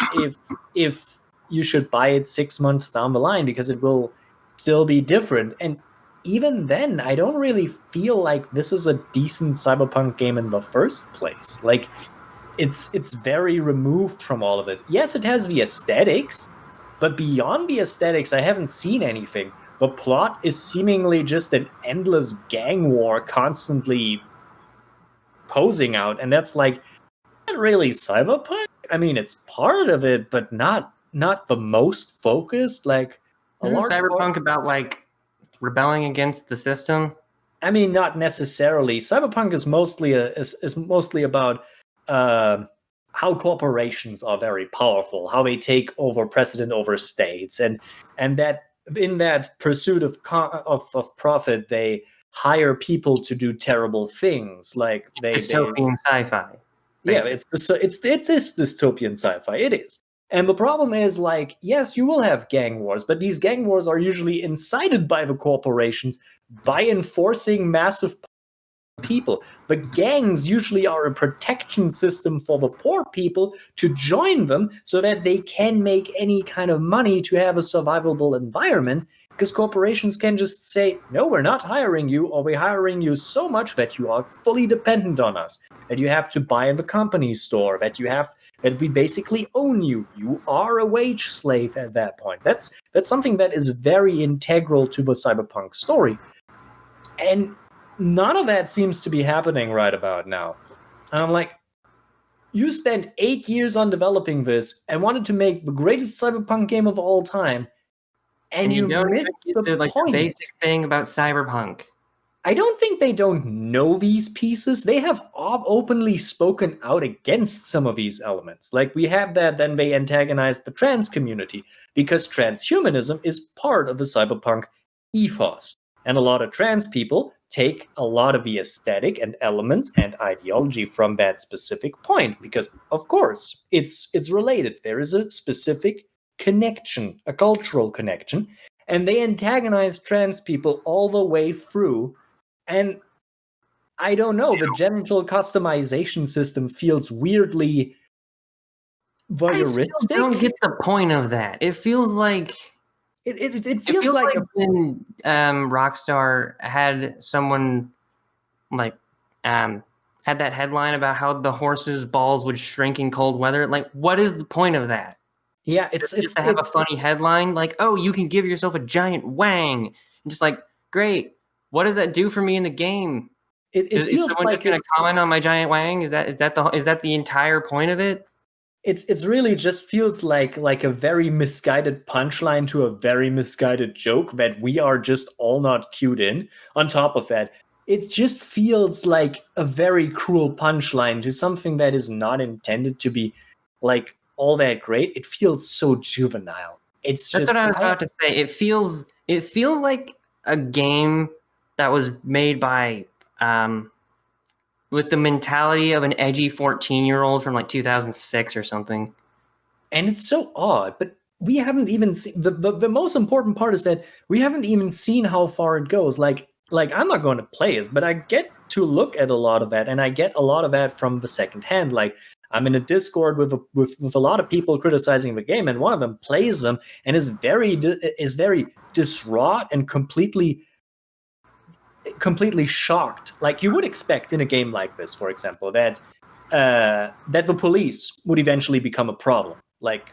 Speaker 2: if you should buy it 6 months down the line, because it will still be different. And even then, I don't really feel like this is a decent Cyberpunk game in the first place. Like, it's very removed from all of it. Yes, it has the aesthetics, but beyond the aesthetics, I haven't seen anything. The plot is seemingly just an endless gang war constantly posing out, and that's not really Cyberpunk. I mean, it's part of it, but not the most focused.
Speaker 1: Isn't Cyberpunk about rebelling against the system?
Speaker 2: I mean, not necessarily. Cyberpunk is mostly about how corporations are very powerful, how they take over precedent over states, and that in that pursuit of profit, they hire people to do terrible things.
Speaker 1: Dystopian sci-fi.
Speaker 2: Yeah, it's dystopian sci-fi. It is. And the problem is, yes, you will have gang wars, but these gang wars are usually incited by the corporations by enforcing massive people. The gangs usually are a protection system for the poor people to join them so that they can make any kind of money to have a survivable environment, because corporations can just say, no, we're not hiring you, or we're hiring you so much that you are fully dependent on us, that you have to buy in the company store, that we basically own you. You are a wage slave at that point. That's something that is very integral to the Cyberpunk story. And none of that seems to be happening right about now. And I'm like, you spent 8 years on developing this and wanted to make the greatest Cyberpunk game of all time, and you
Speaker 1: don't
Speaker 2: missed
Speaker 1: even get
Speaker 2: the point.
Speaker 1: The basic thing about Cyberpunk.
Speaker 2: I don't think they don't know these pieces. They have openly spoken out against some of these elements. Like, we have that, then they antagonize the trans community because transhumanism is part of the Cyberpunk ethos. And a lot of trans people take a lot of the aesthetic and elements and ideology from that specific point because, of course, it's related. There is a specific connection, a cultural connection, and they antagonize trans people all the way through. And I don't know, the genital customization system feels weirdly voyeuristic.
Speaker 1: I still don't get the point of that. It feels like
Speaker 2: it feels like
Speaker 1: when Rockstar had someone like had that headline about how the horse's balls would shrink in cold weather. Like, what is the point of that?
Speaker 2: Yeah, it's
Speaker 1: to have a funny headline like, oh, you can give yourself a giant wang. And just like, great. What does that do for me in the game?
Speaker 2: It
Speaker 1: is
Speaker 2: feels
Speaker 1: someone
Speaker 2: like
Speaker 1: just going to comment on my giant wang? Is that the entire point of it?
Speaker 2: It's really just feels like a very misguided punchline to a very misguided joke that we are just all not cued in. On top of that, it just feels like a very cruel punchline to something that is not intended to be like all that great. It feels so juvenile. That's
Speaker 1: what I was about to say. It feels like a game that was made by with the mentality of an edgy 14-year-old from like 2006 or something.
Speaker 2: And it's so odd, but we haven't even seen the most important part is that we haven't even seen how far it goes. Like I'm not going to play it, but I get to look at a lot of that, and I get a lot of that from the second hand. Like, I'm in a Discord with a lot of people criticizing the game, and one of them plays them and is very distraught and completely shocked. Like, you would expect in a game like this, for example, that the police would eventually become a problem. Like,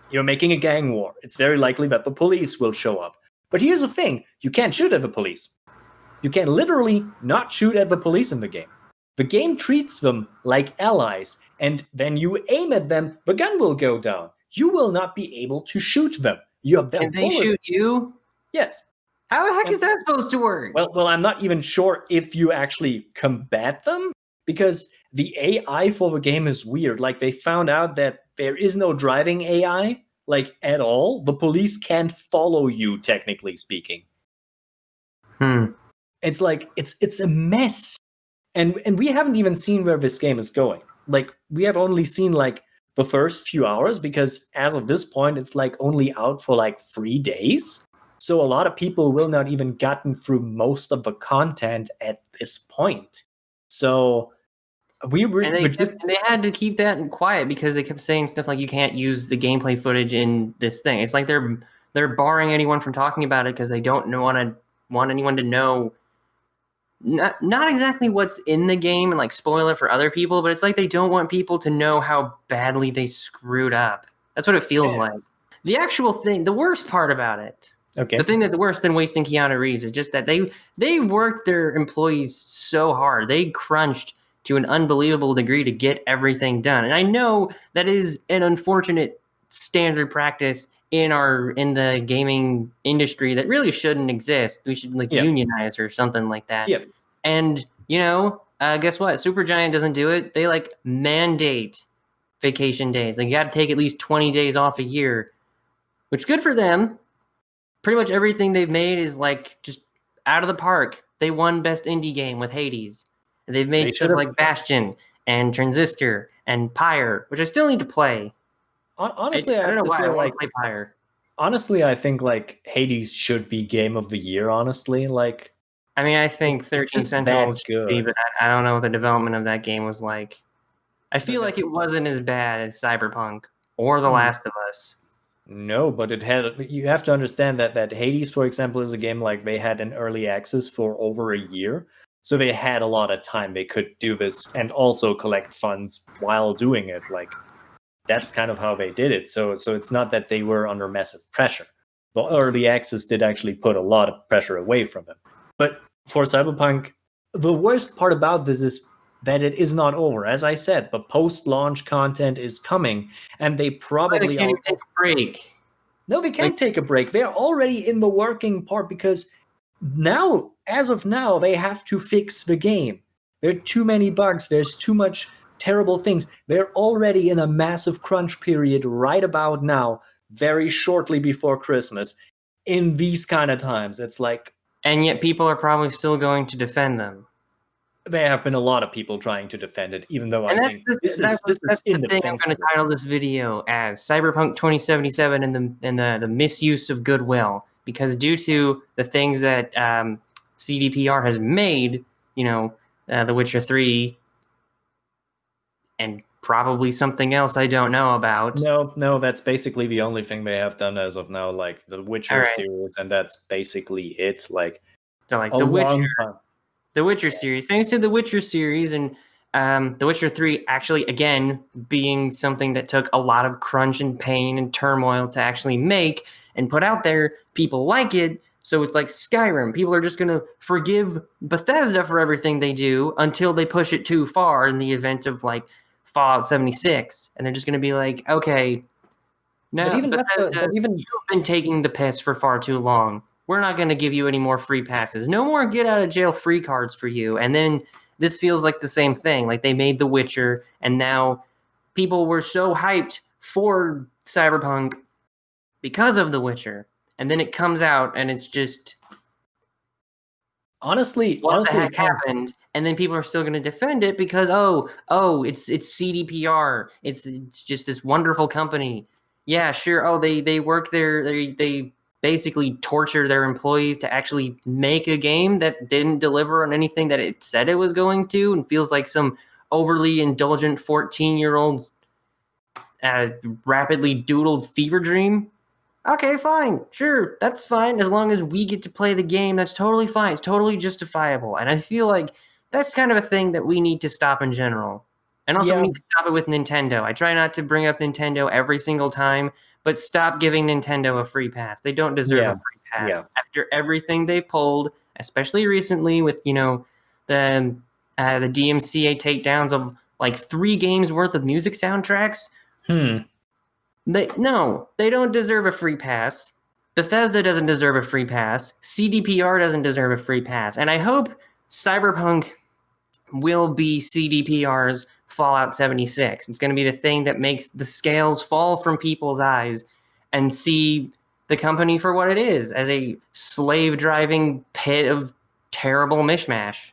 Speaker 2: you're making a gang war. It's very likely that the police will show up. But here's the thing. You can't shoot at the police. You can literally not shoot at the police in the game. The game treats them like allies, and when you aim at them, the gun will go down. You will not be able to shoot them.
Speaker 1: Can they shoot you?
Speaker 2: Yes.
Speaker 1: How the heck is that supposed to work?
Speaker 2: Well, I'm not even sure if you actually combat them, because the AI for the game is weird. Like, they found out that there is no driving AI, like, at all. The police can't follow you, technically speaking. It's like, it's a mess. And we haven't even seen where this game is going. Like, we have only seen, like, the first few hours, because as of this point, it's, like, only out for, like, 3 days. So a lot of people will not even gotten through most of the content at this point. So they
Speaker 1: had to keep that quiet because they kept saying stuff like, you can't use the gameplay footage in this thing. It's like they're barring anyone from talking about it because they don't want anyone to know not exactly what's in the game and like spoil it for other people, but it's like they don't want people to know how badly they screwed up. That's what it feels like. The actual thing, the worst part about it, the thing that's worse than wasting Keanu Reeves is just that they worked their employees so hard. They crunched to an unbelievable degree to get everything done. And I know that is an unfortunate standard practice in the gaming industry that really shouldn't exist. We should unionize or something like that.
Speaker 2: Yeah.
Speaker 1: And guess what? Supergiant doesn't do it. They like mandate vacation days. Like, you got to take at least 20 days off a year, which good for them. Pretty much everything they've made is like just out of the park. They won Best Indie Game with Hades. They've made stuff like Bastion and Transistor and Pyre, which I still need to play.
Speaker 2: Honestly,
Speaker 1: I don't know why I want to play Pyre.
Speaker 2: Honestly, I think like Hades should be Game of the Year. Honestly, like
Speaker 1: I mean, I think
Speaker 2: It's
Speaker 1: 13
Speaker 2: just that
Speaker 1: Sentinels should be,
Speaker 2: good.
Speaker 1: but I don't know what the development of that game was like. I feel like it wasn't as bad as Cyberpunk or The Last of Us.
Speaker 2: No, but it had. You have to understand that Hades, for example, is a game like they had an early access for over a year, so they had a lot of time. They could do this and also collect funds while doing it. Like that's kind of how they did it. So it's not that they were under massive pressure. The early access did actually put a lot of pressure away from them. But for Cyberpunk, the worst part about this is that it is not over. As I said, the post-launch content is coming, and they
Speaker 1: Why they
Speaker 2: probably
Speaker 1: can't
Speaker 2: are.
Speaker 1: even take a break?
Speaker 2: No, we can't
Speaker 1: Like,
Speaker 2: take a break. They're already in the working part because now, as of now, they have to fix the game. There are too many bugs. There's too much terrible things. They're already in a massive crunch period right about now, very shortly before Christmas. In these kind of times, it's like
Speaker 1: and yet people are probably still going to defend them.
Speaker 2: there have been a lot of people trying to defend it, even though
Speaker 1: And
Speaker 2: I think this is
Speaker 1: that's the thing I'm going to
Speaker 2: indefensible.
Speaker 1: title this video as Cyberpunk 2077 and the misuse of goodwill, because due to the things that CDPR has made, The Witcher 3 and probably something else I don't know about.
Speaker 2: No, that's basically the only thing they have done as of now, like the
Speaker 1: All
Speaker 2: Witcher
Speaker 1: right,
Speaker 2: series, and that's basically it. Like
Speaker 1: so like
Speaker 2: a long time.
Speaker 1: The Witcher series. Thanks to the Witcher series and The Witcher 3 actually, again, being something that took a lot of crunch and pain and turmoil to actually make and put out there, people like it. So it's like Skyrim. People are just going to forgive Bethesda for everything they do until they push it too far in the event of like Fallout 76. And they're just going to be like, okay,
Speaker 2: But
Speaker 1: no,
Speaker 2: even that's a,
Speaker 1: Bethesda,
Speaker 2: but even
Speaker 1: you've been taking the piss for far too long. We're not going to give you any more free passes. No more get out of jail free cards for you. And then this feels like the same thing. Like they made The Witcher, and now people were so hyped for Cyberpunk because of The Witcher. And then it comes out, and it's just
Speaker 2: honestly,
Speaker 1: what the heck
Speaker 2: Ken,
Speaker 1: happened? And then people are still going to defend it because it's CDPR. It's just this wonderful company. Yeah, sure. Oh, they work there. They basically torture their employees to actually make a game that didn't deliver on anything that it said it was going to, and feels like some overly indulgent 14-year-old rapidly doodled fever dream. Okay, fine. Sure, that's fine. As long as we get to play the game, that's totally fine. It's totally justifiable. And I feel like that's kind of a thing that we need to stop in general. And also, we
Speaker 2: yeah,
Speaker 1: need to stop it with Nintendo. I try not to bring up Nintendo every single time, but stop giving Nintendo a free pass. They don't deserve a
Speaker 2: yeah,
Speaker 1: free pass.
Speaker 2: yeah.
Speaker 1: After everything they pulled, especially recently with, the DMCA takedowns of like 3 games worth of music soundtracks. They don't deserve a free pass. Bethesda doesn't deserve a free pass. CDPR doesn't deserve a free pass. And I hope Cyberpunk will be CDPR's Fallout 76. It's going to be the thing that makes the scales fall from people's eyes and see the company for what it is, as a slave-driving pit of terrible mishmash.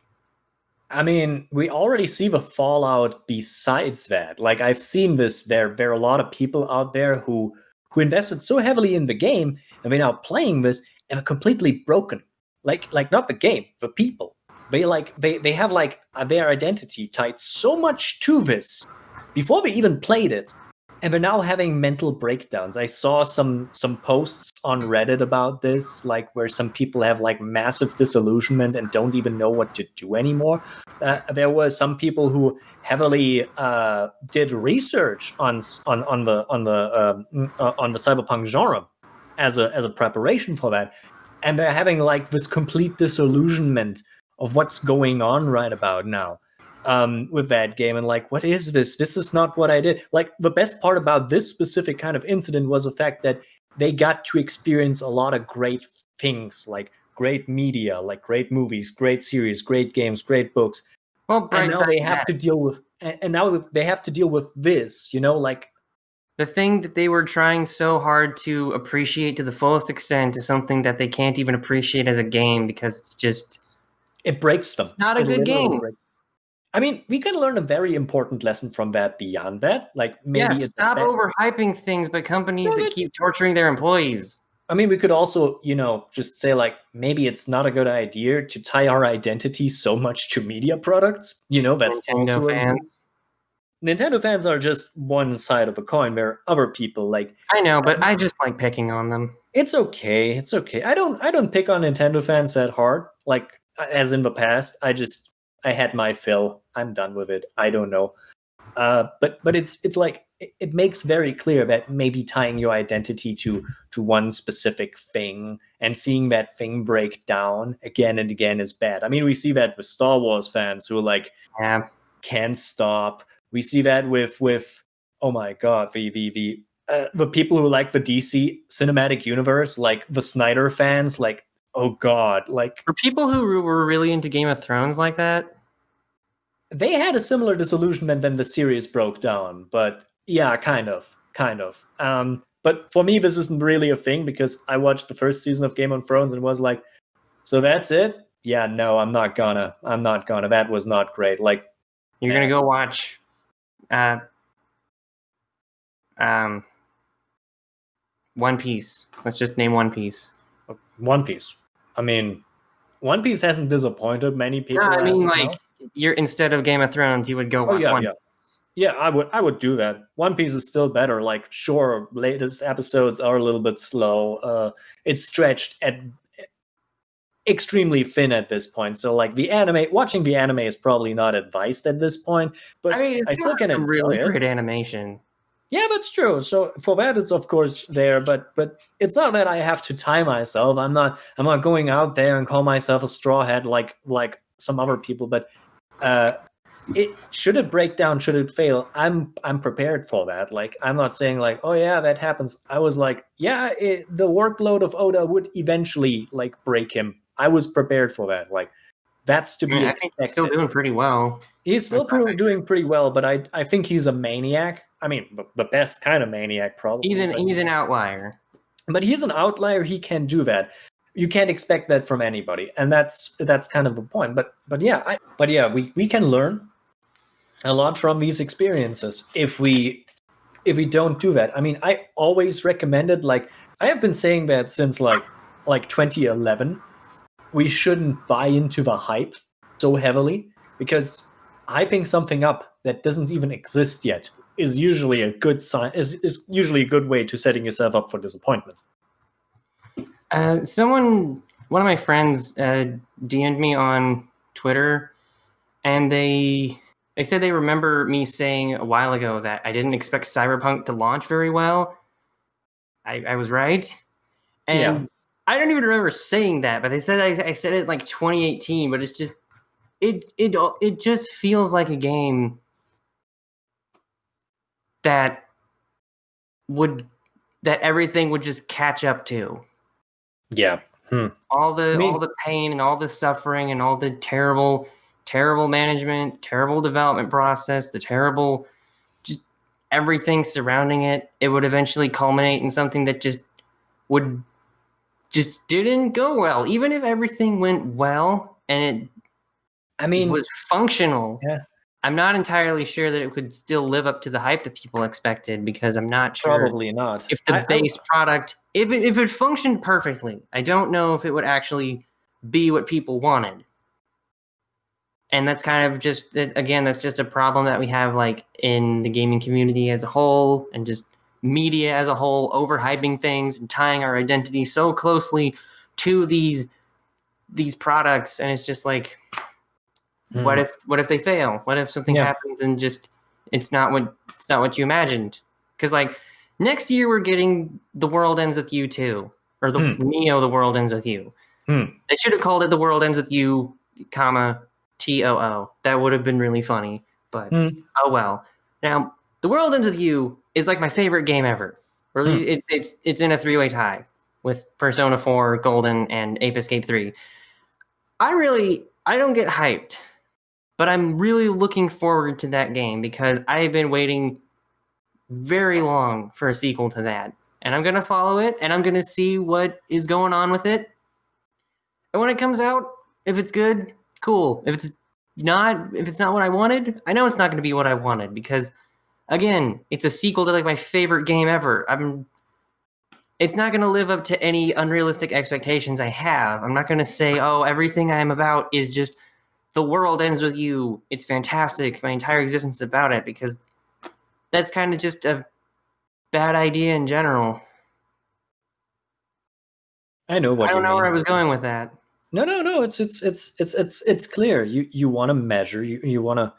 Speaker 2: I mean, we already see the fallout besides that. Like I've seen this. There are a lot of people out there who invested so heavily in the game and they're now playing this and are completely broken. Like not the game, the people. They have like their identity tied so much to this before they even played it, and they're now having mental breakdowns. I saw some posts on Reddit about this, like where some people have like massive disillusionment and don't even know what to do anymore. There were some people who heavily did research on the cyberpunk genre as a preparation for that, and they're having like this complete disillusionment of what's going on right about now with that game, and like, what is this? This is not what I did. Like, the best part about this specific kind of incident was the fact that they got to experience a lot of great things, like great media, like great movies, great series, great games, great books.
Speaker 1: Well,
Speaker 2: And now they have
Speaker 1: that,
Speaker 2: to deal with, and now they have to deal with this, like
Speaker 1: the thing that they were trying so hard to appreciate to the fullest extent is something that they can't even appreciate as a game because it's just,
Speaker 2: it breaks them.
Speaker 1: it's not a
Speaker 2: It
Speaker 1: good
Speaker 2: literally
Speaker 1: game.
Speaker 2: breaks. I mean, we can learn a very important lesson from that beyond that. Like, maybe
Speaker 1: Yeah,
Speaker 2: it's
Speaker 1: stop overhyping things by companies
Speaker 2: No,
Speaker 1: that keep torturing their employees.
Speaker 2: I mean, we could also, just say like maybe it's not a good idea to tie our identity so much to media products. That's
Speaker 1: Nintendo
Speaker 2: also
Speaker 1: fans.
Speaker 2: Nintendo fans are just one side of a coin where other people like
Speaker 1: I know, but I just like picking on them.
Speaker 2: it's okay. It's okay. I don't pick on Nintendo fans that hard. Like as in the past. I had my fill. I'm done with it. I don't know. But it's like it makes very clear that maybe tying your identity to one specific thing and seeing that thing break down again and again is bad. I mean, we see that with Star Wars fans who like
Speaker 1: Yeah.
Speaker 2: can't stop. We see that with oh my god, the people who like the DC cinematic universe, like the Snyder fans, like oh god, like
Speaker 1: For people who were really into Game of Thrones like that,
Speaker 2: they had a similar disillusionment when the series broke down. But yeah, kind of. But for me, this isn't really a thing because I watched the first season of Game of Thrones and was like, so that's it? Yeah, no, I'm not gonna. That was not great. Like,
Speaker 1: you're gonna go watch One Piece. Let's just name One Piece.
Speaker 2: One Piece. I mean, One Piece hasn't disappointed many people.
Speaker 1: No, I mean, like, you're instead of Game of Thrones, you would go watch One Piece.
Speaker 2: Yeah, I would do that. One Piece is still better. Like, sure, latest episodes are a little bit slow. It's stretched at extremely thin at this point. So, like, watching the anime is probably not advised at this point. But
Speaker 1: I mean,
Speaker 2: I still can enjoy
Speaker 1: really
Speaker 2: it.
Speaker 1: great animation.
Speaker 2: Yeah, that's true. So for that, it's of course there, but it's not that I have to tie myself. I'm not going out there and call myself a straw hat like some other people. But should it break down, should it fail, I'm prepared for that. Like, I'm not saying like, oh yeah, that happens. I was like, yeah, the workload of Oda would eventually like break him. I was prepared for that. Like, that's to be expected.
Speaker 1: I think he's still doing pretty well.
Speaker 2: He's still doing pretty well, but I think he's a maniac. I mean, the best kind of maniac, probably.
Speaker 1: He's an outlier.
Speaker 2: But he's an outlier. He can do that. You can't expect that from anybody, and that's kind of the point. But yeah, we can learn a lot from these experiences if we don't do that. I mean, I always recommended, like, I have been saying that since like 2011. We shouldn't buy into the hype so heavily, because hyping something up that doesn't even exist yet is usually a good sign. Is usually a good way to setting yourself up for disappointment.
Speaker 1: One of my friends DM'd me on Twitter, and they said they remember me saying a while ago that I didn't expect Cyberpunk to launch very well. I was right, and yeah. I don't even remember saying that, but they said I said it like 2018. But it's just it just feels like a game that everything would just catch up to.
Speaker 2: Yeah.
Speaker 1: All the pain and all the suffering and all the terrible management, terrible development process, the terrible just everything surrounding it. It would eventually culminate in something that just didn't go well. Even if everything went well and it was functional.
Speaker 2: Yeah.
Speaker 1: I'm not entirely sure that it could still live up to the hype that people expected, because I'm not sure.
Speaker 2: Probably not.
Speaker 1: If the base product, if it functioned perfectly, I don't know if it would actually be what people wanted. And that's kind of just, again, that's just a problem that we have, like, in the gaming community as a whole, and just media as a whole, overhyping things and tying our identity so closely to these products. And it's just like, what if they fail? What if something happens and just it's not what you imagined? Because, like, next year we're getting The World Ends With You 2, or the Neo The World Ends With You. They should have called it The World Ends With You, TOO. That would have been really funny, but oh well. Now, The World Ends With You is like my favorite game ever. It's in a 3-way tie with Persona 4, Golden, and Ape Escape 3. I don't get hyped, but I'm really looking forward to that game because I've been waiting very long for a sequel to that. And I'm going to follow it, and I'm going to see what is going on with it. And when it comes out, if it's good, cool. If it's not what I wanted, I know it's not going to be what I wanted, because, again, it's a sequel to, like, my favorite game ever. it's not going to live up to any unrealistic expectations I have. I'm not going to say, oh, everything I'm about is just the world ends with you. It's fantastic. My entire existence is about it, because that's kind of just a bad idea in general.
Speaker 2: I know what
Speaker 1: I
Speaker 2: you
Speaker 1: don't know where I
Speaker 2: mean.
Speaker 1: was going with that.
Speaker 2: No. It's clear. You want to measure. You want to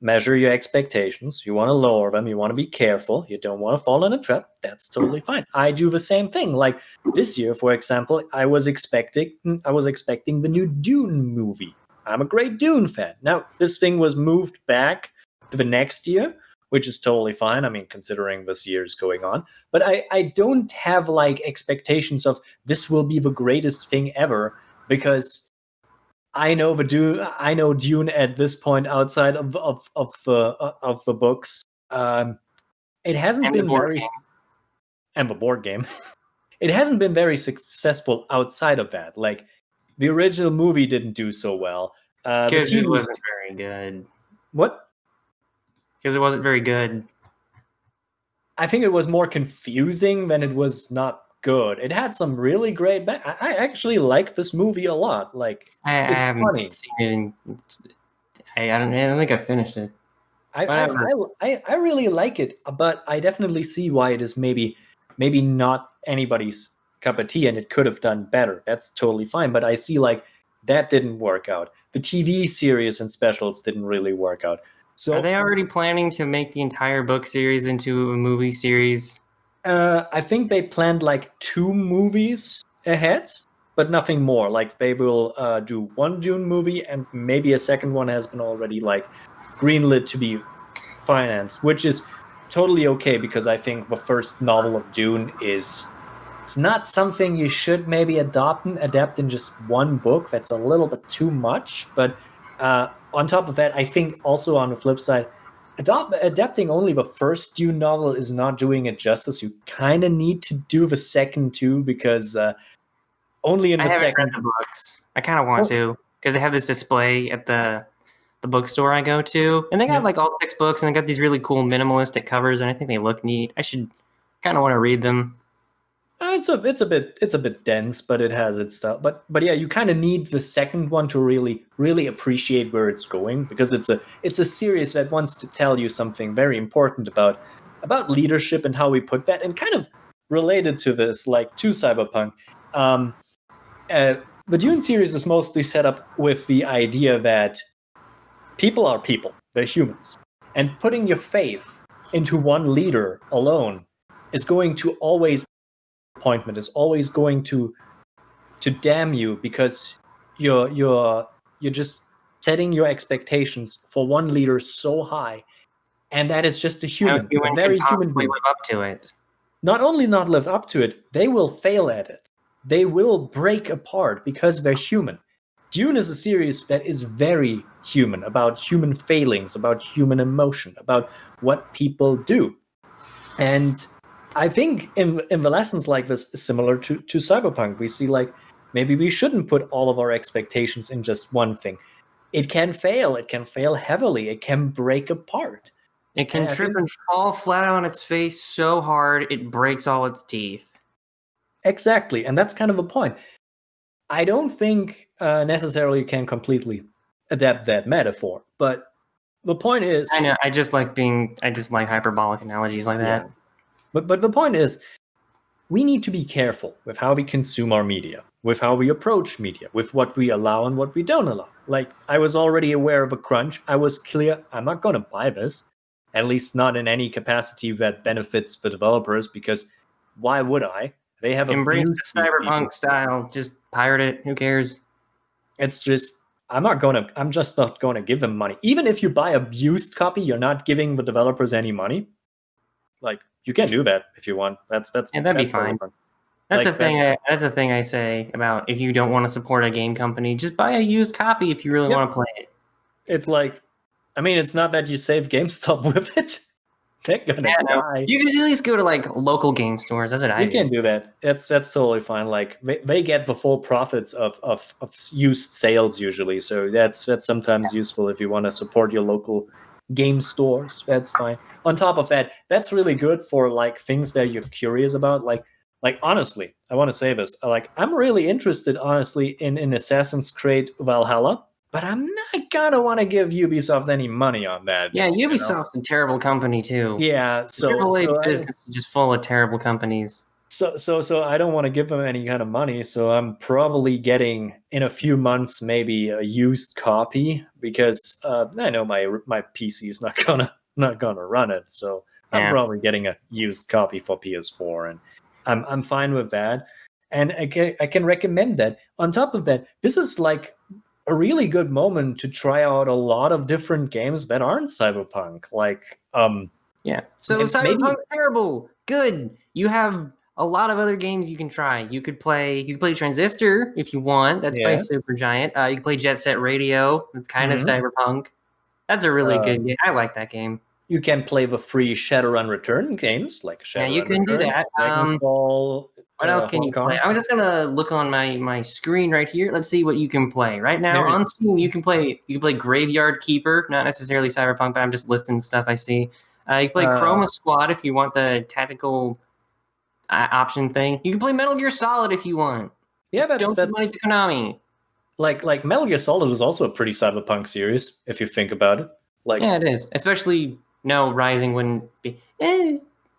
Speaker 2: measure your expectations. You want to lower them. You want to be careful. You don't want to fall in a trap. That's totally fine. I do the same thing. Like this year, for example, I was expecting the new Dune movie. I'm a great Dune fan. Now, this thing was moved back to the next year, which is totally fine. I mean, considering this year is going on. But I don't have like expectations of this will be the greatest thing ever, because I know Dune at this point outside of the books. It hasn't
Speaker 1: And the
Speaker 2: been
Speaker 1: board
Speaker 2: very
Speaker 1: game.
Speaker 2: and the board game. It hasn't been very successful outside of that. Like the original movie didn't do so well. The
Speaker 1: Because it
Speaker 2: TV
Speaker 1: wasn't very good.
Speaker 2: what?
Speaker 1: Because it wasn't very good.
Speaker 2: I think it was more confusing than it was not good. It had some really great. I actually like this movie a lot. Like
Speaker 1: I
Speaker 2: it's
Speaker 1: haven't
Speaker 2: funny.
Speaker 1: seen it. I don't think I finished it. Whatever.
Speaker 2: I really like it, but I definitely see why it is maybe not anybody's cup of tea, and it could have done better. That's totally fine. But I see like that didn't work out. The TV series and specials didn't really work out. So
Speaker 1: Are they already planning to make the entire book series into a movie series?
Speaker 2: I think they planned like 2 movies ahead, but nothing more. Like they will do one Dune movie, and maybe a second one has been already like greenlit to be financed, which is totally okay, because I think the first novel of Dune it's not something you should maybe adapt in just one book. That's a little bit too much. But on top of that, I think also on the flip side, adapting only the first Dune novel is not doing it justice. You kind of need to do the second too, because only in
Speaker 1: I
Speaker 2: the
Speaker 1: haven't read
Speaker 2: second.
Speaker 1: the books. I kind of want to, because they have this display at the bookstore I go to, and they got
Speaker 2: Yeah.
Speaker 1: like all 6 books, and they got these really cool minimalistic covers, and I think they look neat. I should kind of want to read them.
Speaker 2: It's a bit dense, but it has its style. But yeah, you kind of need the second one to really appreciate where it's going, because it's a series that wants to tell you something very important about leadership and how we put that, and kind of related to this, like to Cyberpunk. The Dune series is mostly set up with the idea that people are people, they're humans, and putting your faith into one leader alone is going to always appointment is always going to damn you, because you're just setting your expectations for one leader so high, and that is just a
Speaker 1: No
Speaker 2: human, a
Speaker 1: human can
Speaker 2: very human
Speaker 1: possibly
Speaker 2: being.
Speaker 1: live up to it.
Speaker 2: Not only not live up to it, they will fail at it. They will break apart because they're human. Dune is a series that is very human, about human failings, about human emotion, about what people do. And I think in the lessons like this, similar to Cyberpunk, we see like maybe we shouldn't put all of our expectations in just one thing. It can fail. It can fail heavily. It can break apart.
Speaker 1: It can
Speaker 2: And I
Speaker 1: trip
Speaker 2: think
Speaker 1: and fall flat on its face so hard it breaks all its teeth.
Speaker 2: exactly, and that's kind of a point. I don't think necessarily you can completely adapt that metaphor, but the point is,
Speaker 1: I know. I just like hyperbolic analogies like that.
Speaker 2: yeah. But the point is, we need to be careful with how we consume our media, with how we approach media, with what we allow and what we don't allow. Like, I was already aware of a crunch. I was clear, I'm not going to buy this, at least not in any capacity that benefits the developers, because why would I? They have
Speaker 1: Embrace
Speaker 2: abused
Speaker 1: the
Speaker 2: these people.
Speaker 1: cyberpunk style. Just pirate it. Who cares?
Speaker 2: It's just, I'm just not going to give them money. Even if you buy a used copy, you're not giving the developers any money. Like, you can do that if you want. That's
Speaker 1: Yeah, that'd be
Speaker 2: totally
Speaker 1: fine.
Speaker 2: fine.
Speaker 1: That's
Speaker 2: Like,
Speaker 1: the thing. That's the thing I say about if you don't want to support a game company, just buy a used copy if you really
Speaker 2: Yep.
Speaker 1: want to play it.
Speaker 2: It's like, I mean, it's not that you save GameStop with it. They're gonna die.
Speaker 1: You can at least go to like local game stores. That's what I
Speaker 2: You
Speaker 1: do.
Speaker 2: can do that. That's totally fine. Like they get the full profits of used sales usually. So that's sometimes useful if you want to support your local game stores. That's fine. On top of that, that's really good for like things that you're curious about. Like Like, honestly, I want to say this. Like, I'm really interested, honestly, in Assassin's Creed Valhalla, but I'm not gonna want to give Ubisoft any money on that.
Speaker 1: Yeah, Ubisoft's a terrible company too.
Speaker 2: Yeah,
Speaker 1: The AAA business is just full of terrible companies.
Speaker 2: So I don't want to give them any kind of money. So I'm probably getting in a few months maybe a used copy because I know my PC is not gonna run it. So I'm
Speaker 1: Yeah.
Speaker 2: probably getting a used copy for PS4, and I'm fine with that. And I can recommend that. On top of that, this is like a really good moment to try out a lot of different games that aren't Cyberpunk. Like
Speaker 1: Yeah. So
Speaker 2: maybe
Speaker 1: Cyberpunk's terrible. Good. You have a lot of other games you can try. You could play Transistor if you want. That's by
Speaker 2: yeah.
Speaker 1: Supergiant. You can play Jet Set Radio. That's kind of
Speaker 2: Mhm.
Speaker 1: Cyberpunk. That's a really good game. I like that game.
Speaker 2: You can play the free Shadowrun Return games like
Speaker 1: Yeah, you
Speaker 2: Shadowrun
Speaker 1: can do
Speaker 2: Returns,
Speaker 1: that.
Speaker 2: Dragonfall,
Speaker 1: What else can
Speaker 2: Hong
Speaker 1: you play?
Speaker 2: Kong.
Speaker 1: I'm just gonna look on my screen right here. Let's see what you can play. Right now
Speaker 2: There's
Speaker 1: on Steam, you can play Graveyard Keeper, not necessarily Cyberpunk, but I'm just listing stuff I see. You can play Chroma Squad if you want the tactical option thing. You can play Metal Gear Solid if you want.
Speaker 2: yeah,
Speaker 1: Just don't give money to Konami.
Speaker 2: like Metal Gear Solid is also a pretty Cyberpunk series if you think about it. Like
Speaker 1: Yeah, it is. Especially no, Rising wouldn't be.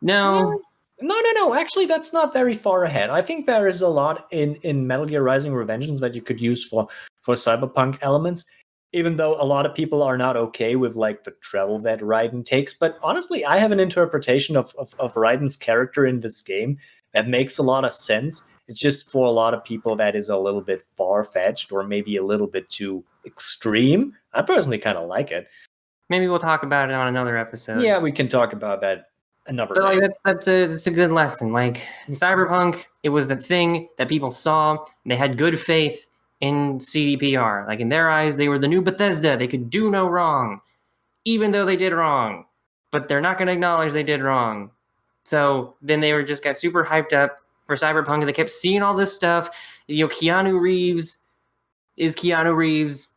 Speaker 1: No.
Speaker 2: no. Actually, that's not very far ahead. I think there is a lot in Metal Gear Rising: Revengeance that you could use for Cyberpunk elements. Even though a lot of people are not okay with like the travel that Raiden takes, but honestly, I have an interpretation of Raiden's character in this game that makes a lot of sense. It's just for a lot of people that is a little bit far fetched or maybe a little bit too extreme. I personally kind of like it.
Speaker 1: Maybe we'll talk about it on another episode.
Speaker 2: Yeah, we can talk about that another
Speaker 1: But
Speaker 2: day.
Speaker 1: like that's a good lesson. Like in Cyberpunk, it was the thing that people saw. And they had good faith in CDPR. Like in their eyes, they were the new Bethesda. They could do no wrong, even though they did wrong. But they're not going to acknowledge they did wrong. So then they were just got super hyped up for Cyberpunk, and they kept seeing all this stuff. Keanu Reeves is Keanu Reeves.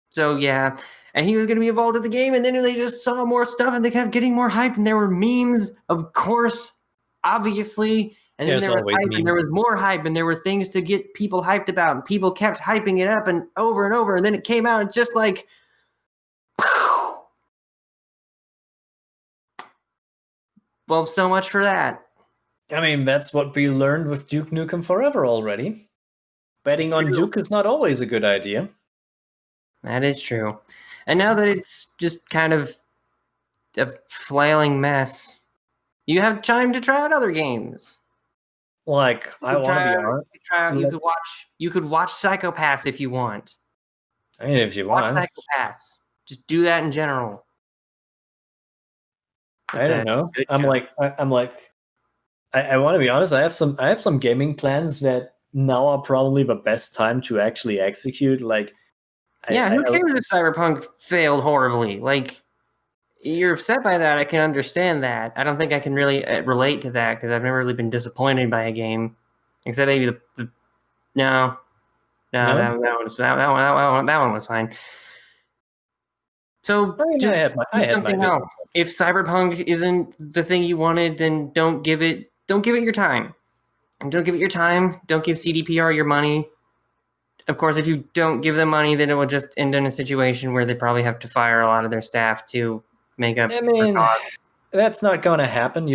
Speaker 1: So yeah, and he was going to be involved in the game, and then they just saw more stuff, and they kept getting more hype, and there were memes, of course, obviously, and then
Speaker 2: There's
Speaker 1: there was
Speaker 2: always
Speaker 1: hype, and there
Speaker 2: memes.
Speaker 1: was more hype, and there were things to get people hyped about, and people kept hyping it up and over, and then it came out, and just like, well, so much for that.
Speaker 2: I mean, that's what we learned with Duke Nukem Forever already. Betting on Duke is not always a good idea.
Speaker 1: That is true. And now that it's just kind of a flailing mess, you have time to try out other games.
Speaker 2: Like, I want to be honest.
Speaker 1: You could watch Psychopaths if you want.
Speaker 2: I mean, if you
Speaker 1: Watch
Speaker 2: want.
Speaker 1: Psychopaths. Just do that in general.
Speaker 2: I don't know. I'm like, I want to be honest. I have some gaming plans that now are probably the best time to actually execute. Like,
Speaker 1: who cares if Cyberpunk failed horribly? Like, you're upset by that. I can understand that. I don't think I can really relate to that because I've never really been disappointed by a game, except maybe that one was fine. So just do something else. If Cyberpunk isn't the thing you wanted, then don't give it your time. And don't give it your time. Don't give CDPR your money. Of course, if you don't give them money, then it will just end in a situation where they probably have to fire a lot of their staff to make up for costs.
Speaker 2: That's not going to happen.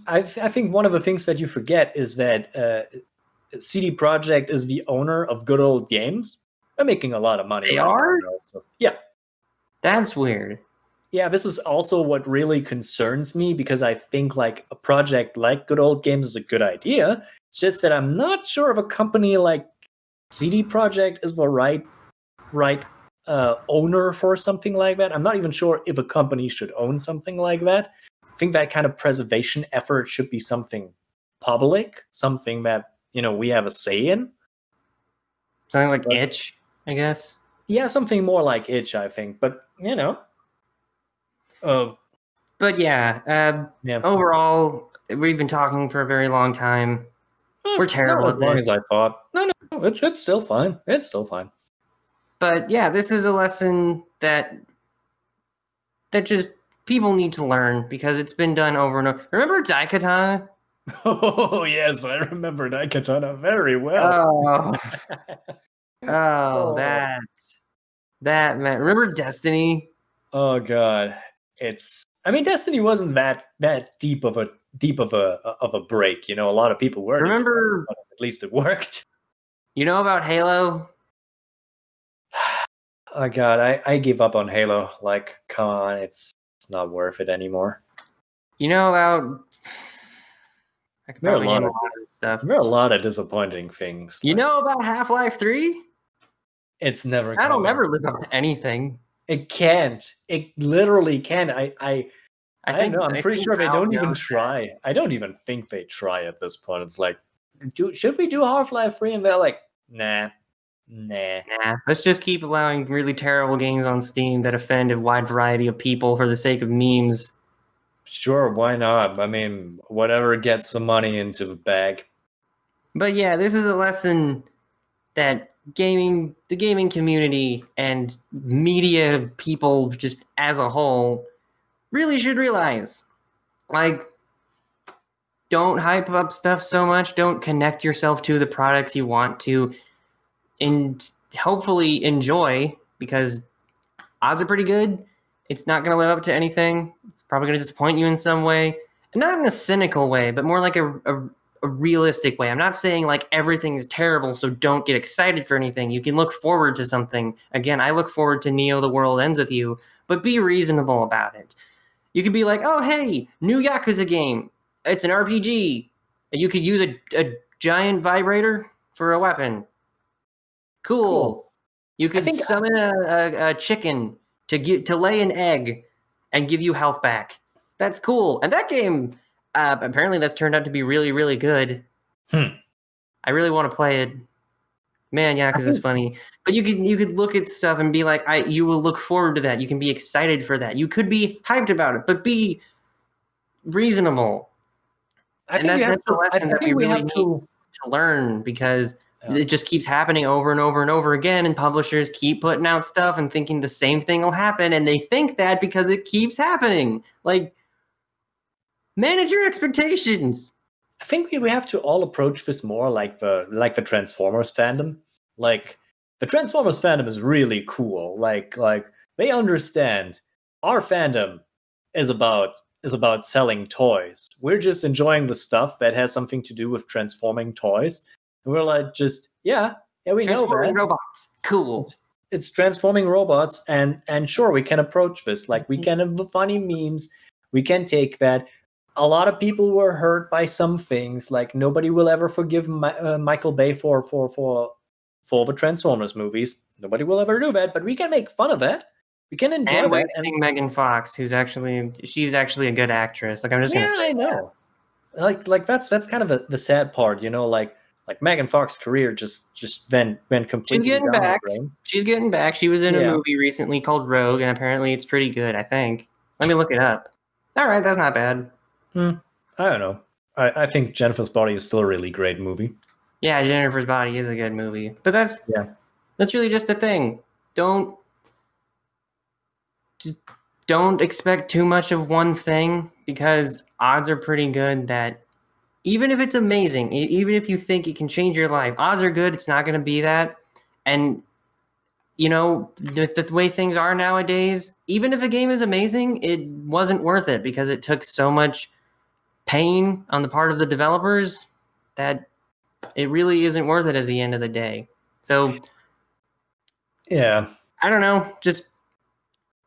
Speaker 2: I think one of the things that you forget is that CD Projekt is the owner of Good Old Games. They're making a lot of money.
Speaker 1: They are?
Speaker 2: Also. Yeah.
Speaker 1: That's weird.
Speaker 2: Yeah, this is also what really concerns me because I think like a project like Good Old Games is a good idea. It's just that I'm not sure if a company like CD Projekt is the right owner for something like that. I'm not even sure if a company should own something like that. I think that kind of preservation effort should be something public, something that we have a say in.
Speaker 1: Something like Itch, I guess.
Speaker 2: Yeah, something more like Itch, I think. But
Speaker 1: But yeah. Overall, we've been talking for a very long time. We're terrible
Speaker 2: at this. As long as I thought. No, it's still fine. It's still fine.
Speaker 1: But yeah, this is a lesson that just people need to learn because it's been done over and over. Remember Daikatana?
Speaker 2: Oh yes, I remember Daikatana very well.
Speaker 1: Oh, oh,
Speaker 2: Oh,
Speaker 1: that man. Remember Destiny?
Speaker 2: oh god. I mean Destiny wasn't that deep of a break, you know. A lot of people were disappointed,
Speaker 1: Remember,
Speaker 2: but at least it worked.
Speaker 1: you know about Halo?
Speaker 2: Oh god, I give up on Halo. Like, come on, it's not worth it anymore.
Speaker 1: You know about, I could
Speaker 2: There are a
Speaker 1: probably
Speaker 2: lot
Speaker 1: name a
Speaker 2: of
Speaker 1: lot of stuff.
Speaker 2: there are a lot of disappointing things.
Speaker 1: You
Speaker 2: Like,
Speaker 1: know about Half-Life 3?
Speaker 2: it's never
Speaker 1: That'll
Speaker 2: coming.
Speaker 1: never live up to anything.
Speaker 2: It can't. It literally can.
Speaker 1: I
Speaker 2: I don't know.
Speaker 1: think
Speaker 2: I'm
Speaker 1: I
Speaker 2: pretty
Speaker 1: think
Speaker 2: sure they
Speaker 1: Valve
Speaker 2: don't even
Speaker 1: knows that.
Speaker 2: try. I don't even think they try at this point. It's like, should we do Half-Life 3? And they're like, nah, nah.
Speaker 1: Nah, let's just keep allowing really terrible games on Steam that offend a wide variety of people for the sake of memes.
Speaker 2: Sure, why not? I mean, whatever gets the money into the bag.
Speaker 1: But yeah, this is a lesson that the gaming community and media people just as a whole really should realize. Like, don't hype up stuff so much. Don't connect yourself to the products you want to and hopefully enjoy, because odds are pretty good. It's not going to live up to anything. It's probably going to disappoint you in some way. And not in a cynical way, but more like a realistic way. I'm not saying like everything is terrible, so don't get excited for anything. You can look forward to something. Again, I look forward to Neo The World Ends With You, but be reasonable about it. You could be like, oh, hey, new Yakuza game. It's an RPG. You could use a giant vibrator for a weapon.
Speaker 2: Cool.
Speaker 1: Cool. You
Speaker 2: I
Speaker 1: could
Speaker 2: think
Speaker 1: summon a chicken to lay an egg and give you health back. That's cool. And that game, apparently, that's turned out to be really, really good.
Speaker 2: hmm.
Speaker 1: I really want to play it. Man,
Speaker 2: I
Speaker 1: Yakuza's
Speaker 2: think
Speaker 1: funny. But you could look at stuff and be like, you will look forward to that. You can be excited for that. You could be hyped about it, but be reasonable.
Speaker 2: I
Speaker 1: And
Speaker 2: think you have
Speaker 1: that's a
Speaker 2: to. I
Speaker 1: lesson that we
Speaker 2: think we
Speaker 1: really
Speaker 2: have
Speaker 1: need
Speaker 2: to.
Speaker 1: to learn, because
Speaker 2: Yeah.
Speaker 1: it just keeps happening over and over and over again, and publishers keep putting out stuff and thinking the same thing will happen, and they think that because it keeps happening. Like, manage your expectations.
Speaker 2: I think we have to all approach this more like the Transformers fandom. Like the Transformers fandom is really cool. Like they understand our fandom is about selling toys. We're just enjoying the stuff that has something to do with transforming toys. And we're like, just yeah, we know
Speaker 1: Transforming
Speaker 2: that.
Speaker 1: robots. Cool.
Speaker 2: It's transforming robots, and sure, we can approach this. Like we can have the funny memes. We can take that. A lot of people were hurt by some things. Like nobody will ever forgive Michael Bay for the Transformers movies. Nobody will ever do that. But we can make fun of that. We can enjoy
Speaker 1: And
Speaker 2: that. And
Speaker 1: wasting Megan Fox, she's actually a good actress. Like, I'm just gonna
Speaker 2: yeah,
Speaker 1: say
Speaker 2: I know. Like that's kind of the sad part, you know. Like Megan Fox's career just then went
Speaker 1: she's
Speaker 2: completely
Speaker 1: getting
Speaker 2: down the
Speaker 1: back.
Speaker 2: drain.
Speaker 1: She's getting back. She was in a
Speaker 2: Yeah.
Speaker 1: movie recently called Rogue, and apparently it's pretty good, I think. Let me look it up. All right, that's not bad.
Speaker 2: I don't know. I think Jennifer's Body is still a really great movie.
Speaker 1: Yeah, Jennifer's Body is a good movie. But
Speaker 2: Yeah.
Speaker 1: that's really just the thing. Don't expect too much of one thing, because odds are pretty good that even if it's amazing, even if you think it can change your life, odds are good it's not going to be that. And you know, the way things are nowadays, even if a game is amazing, it wasn't worth it because it took so much pain on the part of the developers that it really isn't worth it at the end of the day. So
Speaker 2: Yeah.
Speaker 1: I don't know, just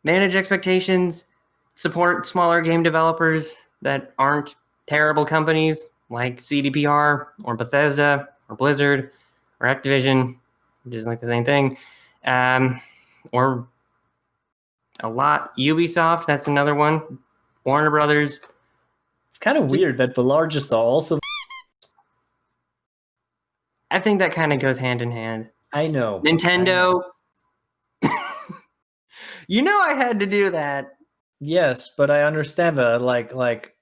Speaker 1: manage expectations, support smaller game developers that aren't terrible companies like CDPR or Bethesda or Blizzard or Activision, which is like the same thing, or a lot Ubisoft. That's another one. Warner Brothers.
Speaker 2: It's kind of weird that the largest are also.
Speaker 1: I think that kind of goes hand in hand.
Speaker 2: I know.
Speaker 1: Nintendo. You know I had to do that.
Speaker 2: Yes, but I understand that. Like,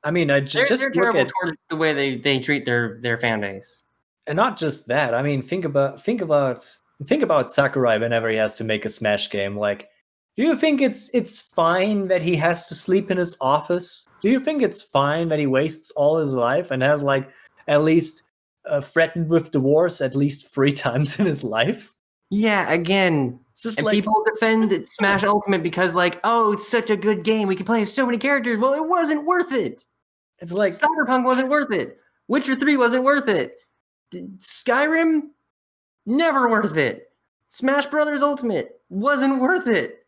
Speaker 2: I mean,
Speaker 1: They're
Speaker 2: just look
Speaker 1: terrible
Speaker 2: at,
Speaker 1: towards the way they treat their fan base.
Speaker 2: and not just that. I mean, think about Sakurai whenever he has to make a Smash game. Like, Do you think it's fine that he has to sleep in his office? Do you think it's fine that he wastes all his life and has like at least threatened with divorce at least 3 times in his life?
Speaker 1: Yeah, again,
Speaker 2: It's just
Speaker 1: and
Speaker 2: like
Speaker 1: people defend Smash Ultimate because, like, oh, it's such a good game. We can play as so many characters. Well, it wasn't worth it.
Speaker 2: it's like
Speaker 1: Cyberpunk wasn't worth it. Witcher 3 wasn't worth it. Skyrim, never worth it. Smash Brothers Ultimate wasn't worth it.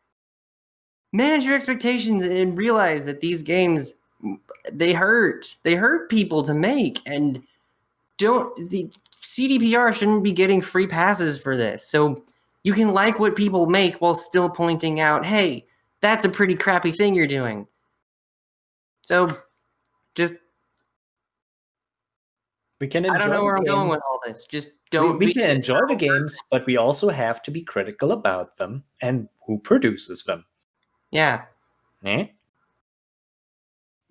Speaker 1: Manage your expectations and realize that these games, they hurt. They hurt people to make, and the CDPR shouldn't be getting free passes for this. So you can like what people make while still pointing out, hey, that's a pretty crappy thing you're doing. So just
Speaker 2: we can enjoy
Speaker 1: I don't know where I'm
Speaker 2: games.
Speaker 1: going with all this. Just don't.
Speaker 2: We can enjoy the games, but we also have to be critical about them and who produces them.
Speaker 1: Yeah.
Speaker 2: Eh?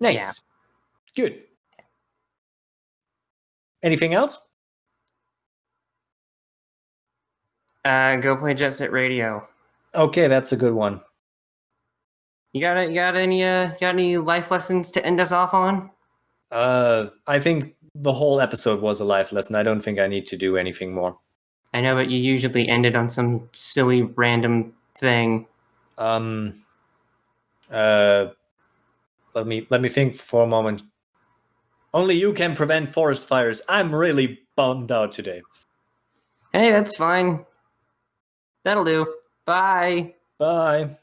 Speaker 2: Nice.
Speaker 1: Yeah.
Speaker 2: Good. Anything else?
Speaker 1: Go play Jet Set Radio.
Speaker 2: Okay, that's a good one.
Speaker 1: You got any life lessons to end us off on?
Speaker 2: I think the whole episode was a life lesson. I don't think I need to do anything more.
Speaker 1: I know, but you usually end it on some silly random thing.
Speaker 2: Let me think for a moment. Only you can prevent forest fires. I'm really bummed out today.
Speaker 1: Hey, that's fine. That'll do. Bye.
Speaker 2: Bye.